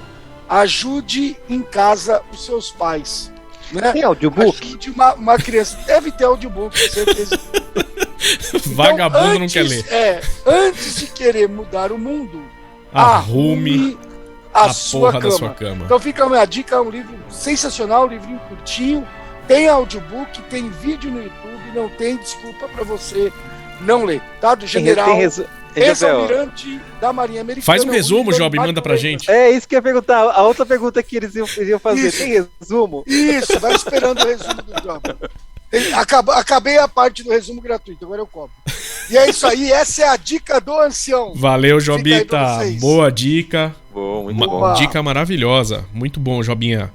Ajude em casa os seus pais. Né? Tem audiobook? Ajude uma criança. Deve ter audiobook, com certeza. Vagabundo então, não quer ler. Antes de querer mudar o mundo, arrume a sua porra da sua cama. Então fica a minha dica, é um livro sensacional, um livrinho curtinho, tem audiobook, tem vídeo no YouTube, não tem desculpa para você não ler, tá? Do general ex-almirante da Marinha Americana. Faz um resumo, Job, e manda pra gente. É isso que eu ia perguntar. A outra pergunta que eles iam fazer, isso. Tem resumo? Isso, vai esperando o resumo do Job. Acabei a parte do resumo gratuito, agora eu cobro. E é isso aí, essa é a dica do Ancião. Valeu, Jobita. Boa dica. Muito bom. Dica maravilhosa. Muito bom, Jobinha.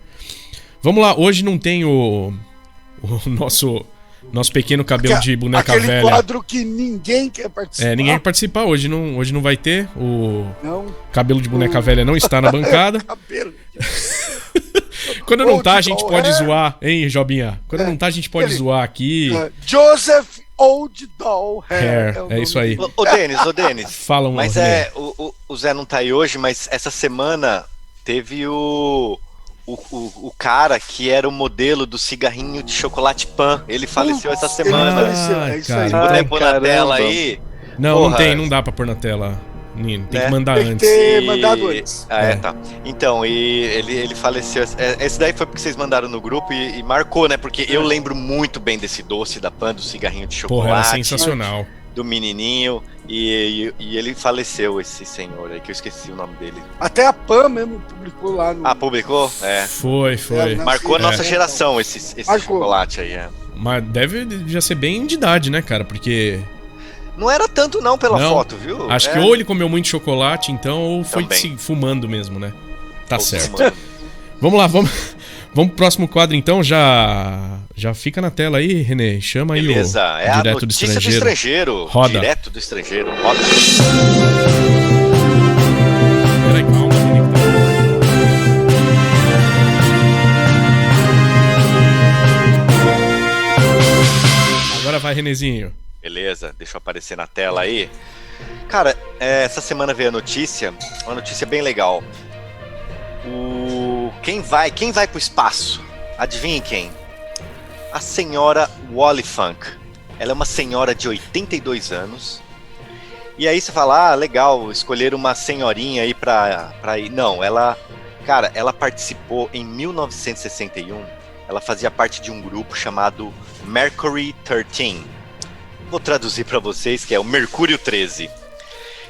Vamos lá, hoje não tem o nosso pequeno cabelo de boneca velha. Aquele quadro que ninguém quer participar. Ninguém quer participar. Hoje não vai ter. O cabelo de boneca velha não está na bancada. Cabelo. Quando não tá, a gente pode zoar, hein, Jobinha? Quando não tá, a gente pode zoar aqui. Joseph Old Doll Hair. É isso aí. Ô, Denis. Fala um. Mas o Zé não tá aí hoje, mas essa semana teve o cara que era o modelo do cigarrinho de chocolate Pan. Ele faleceu essa semana. É isso aí. Se puder pôr na tela aí. Não tem, não dá pra pôr na tela. Nino, tem que mandar antes. Tem que ter mandado antes. Tá. Então, e ele faleceu. Esse daí foi porque vocês mandaram no grupo e marcou, né? Porque eu lembro muito bem desse doce da Pan, do cigarrinho de chocolate. Porra, era sensacional. Do menininho. E ele faleceu, esse senhor aí, que eu esqueci o nome dele. Até a Pan mesmo publicou lá no... publicou? É. Foi. Marcou a nossa geração esse chocolate aí, Mas deve já ser bem de idade, né, cara? Porque... Não era tanto não pela foto, viu? Acho que ou ele comeu muito chocolate, então, ou foi fumando mesmo, né? Tá certo. Vamos lá, vamos pro próximo quadro, então. Já fica na tela aí, Renê. Chama aí o Direto a notícia do estrangeiro. Roda. Direto do estrangeiro. Roda. Peraí, calma. Agora vai, Renezinho. Beleza, deixa eu aparecer na tela aí. Cara, essa semana veio uma notícia bem legal. Quem vai pro espaço? Adivinhe quem? A senhora Wally Funk. Ela é uma senhora de 82 anos E aí você fala, legal, escolher uma senhorinha aí pra ir. Não, ela participou em 1961, ela fazia parte de um grupo chamado Mercury 13. Vou traduzir pra vocês, que é o Mercúrio 13.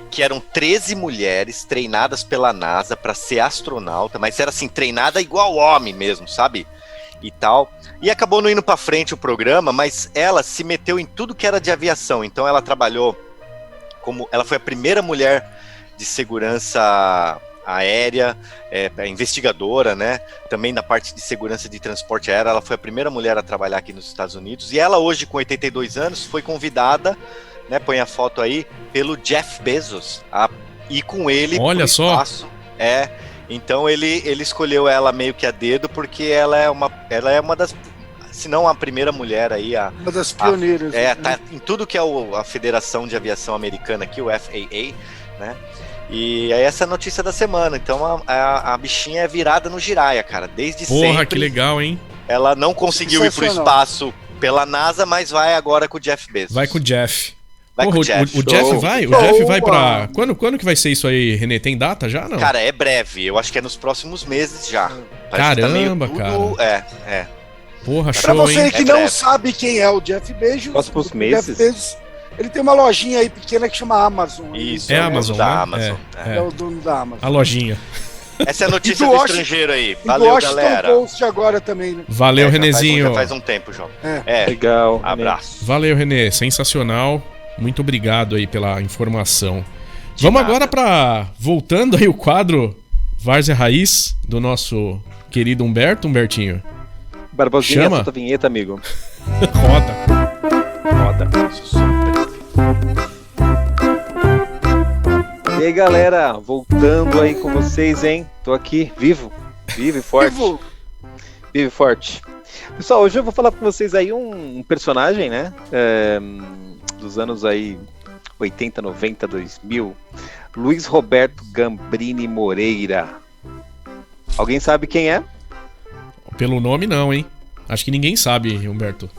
Que eram 13 mulheres treinadas pela NASA pra ser astronauta, mas era assim, treinada igual homem mesmo, sabe? E tal. E acabou não indo pra frente o programa, mas ela se meteu em tudo que era de aviação. Então ela trabalhou ela foi a primeira mulher de segurança aérea, investigadora, né? Também na parte de segurança de transporte aéreo. Ela foi a primeira mulher a trabalhar aqui nos Estados Unidos. E ela hoje, com 82 anos, foi convidada, né? Põe a foto aí, pelo Jeff Bezos a ir com ele pro espaço. Então ele escolheu ela meio que a dedo, porque ela é uma das, se não a primeira mulher aí, uma das pioneiras. Tá em tudo que é a Federação de Aviação Americana aqui, o FAA, né? E aí essa é a notícia da semana. Então a bichinha é virada no giraia, cara, desde sempre. Porra, que legal, hein? Ela não conseguiu ir pro espaço pela NASA, mas vai agora com o Jeff Bezos. Vai com o Jeff. Porra, o Jeff vai? O Jeff vai pra... Quando que vai ser isso aí, René? Tem data já, não? Cara, é breve. Eu acho que é nos próximos meses já. Caramba, cara. Porra, show, pra você hein? que não sabe quem é o Jeff Bezos... Próximos meses? Jeff Bezos, ele tem uma lojinha aí pequena que chama Amazon. Isso, é Amazon, da né? Amazon. É o dono da Amazon. A lojinha. Essa é a notícia do estrangeiro aí. Valeu, galera. Post agora também, né? Valeu, Renezinho. Já faz um tempo, João. Legal. Abraço. Valeu, René. Sensacional. Muito obrigado aí pela informação. Vamos agora voltando aí o quadro Várzea Raiz do nosso querido Humbertinho. Barbosinha, solta a vinheta, amigo. Roda. E aí, galera, voltando aí com vocês, hein? Tô aqui, vivo e forte. Vivo e forte. Pessoal, hoje eu vou falar com vocês aí um personagem, né? Dos anos aí 80, 90, 2000, Luiz Roberto Gambrini Moreira. Alguém sabe quem é? Pelo nome não, hein? Acho que ninguém sabe, Humberto.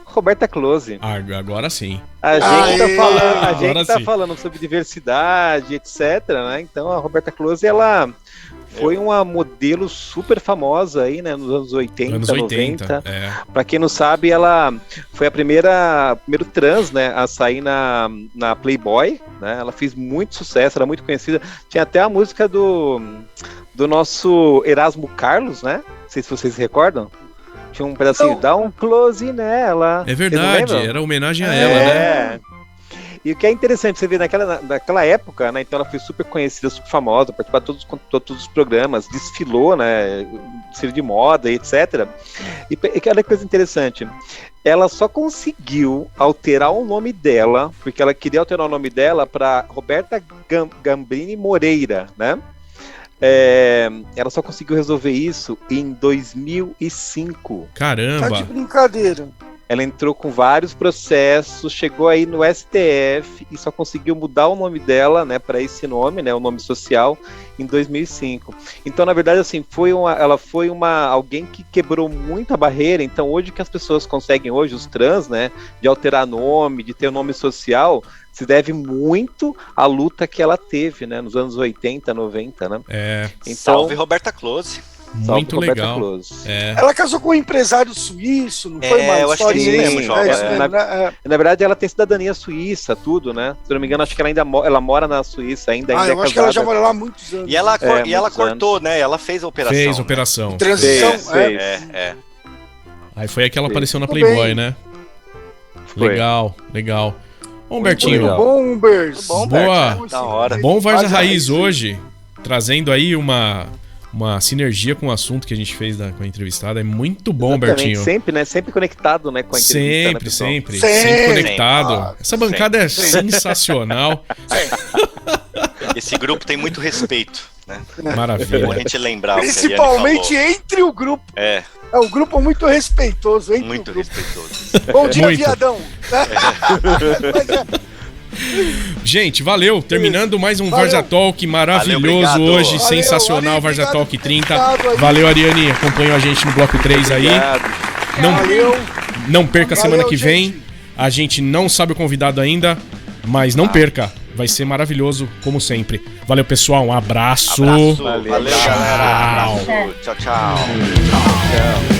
Roberta Close. Agora sim. A gente tá falando sobre diversidade, etc, né? Então a Roberta Close, ela foi uma modelo super famosa aí, né, nos anos 80, 90. Pra quem não sabe, ela foi a primeiro trans, né, a sair na Playboy, né? Ela fez muito sucesso, era muito conhecida. Tinha até a música do nosso Erasmo Carlos, né? Não sei se vocês se recordam. Tinha um pedacinho, dá um close nela. É verdade, era homenagem a ela, né? E o que é interessante, você vê naquela época, né? Então ela foi super conhecida, super famosa, participou de todos os programas, desfilou, né? Desfile de moda, etc. E olha que coisa interessante. Ela só conseguiu alterar o nome dela, porque ela queria alterar o nome dela para Roberta Gambrini Moreira, né? Ela só conseguiu resolver isso em 2005. Caramba! Tá de brincadeira. Ela entrou com vários processos, chegou aí no STF e só conseguiu mudar o nome dela, né, para esse nome, né, o nome social, em 2005. Então, na verdade, assim, ela foi alguém que quebrou muita barreira. Então, hoje que as pessoas conseguem, hoje os trans, né, de alterar nome, de ter o nome social, se deve muito à luta que ela teve, né, nos anos 80, 90, né? Então, salve Roberta Close. Muito legal. Ela casou com um empresário suíço, não foi mais? Eu acho que é isso mesmo, João. Na verdade, ela tem cidadania suíça, tudo, né? Se não me engano, acho que ela mora na Suíça ainda. Eu acho casada. que ela já mora lá há muitos anos. E ela cortou, anos, né? Ela fez a operação. Fez a operação. Né? Transição, Aí foi aí que ela apareceu na Playboy, né? Foi. Legal. Humbertinho. Muito bom, Humbert. Boa. Da hora. Bom Várzea Raiz hoje, trazendo aí uma sinergia com o assunto que a gente fez com a entrevistada. É muito bom, Humbertinho. Sempre, né? Sempre conectado, né, com a entrevista. Sempre conectado. Essa bancada é sensacional. Esse grupo tem muito respeito, né? Maravilha. É bom a gente lembrar. Principalmente entre o grupo. É um grupo muito respeitoso, hein? Muito respeitoso. Bom dia, viadão. Gente, valeu. Terminando mais um Várzea Talk maravilhoso hoje. Sensacional, Várzea Talk 30. Valeu, Ariane. Acompanhou a gente no bloco 3 aí. Não perca semana que vem. A gente não sabe o convidado ainda, mas não perca. vai ser maravilhoso, como sempre. Valeu, pessoal, um abraço. Valeu, galera. Abraço. Tchau, tchau. Tchau.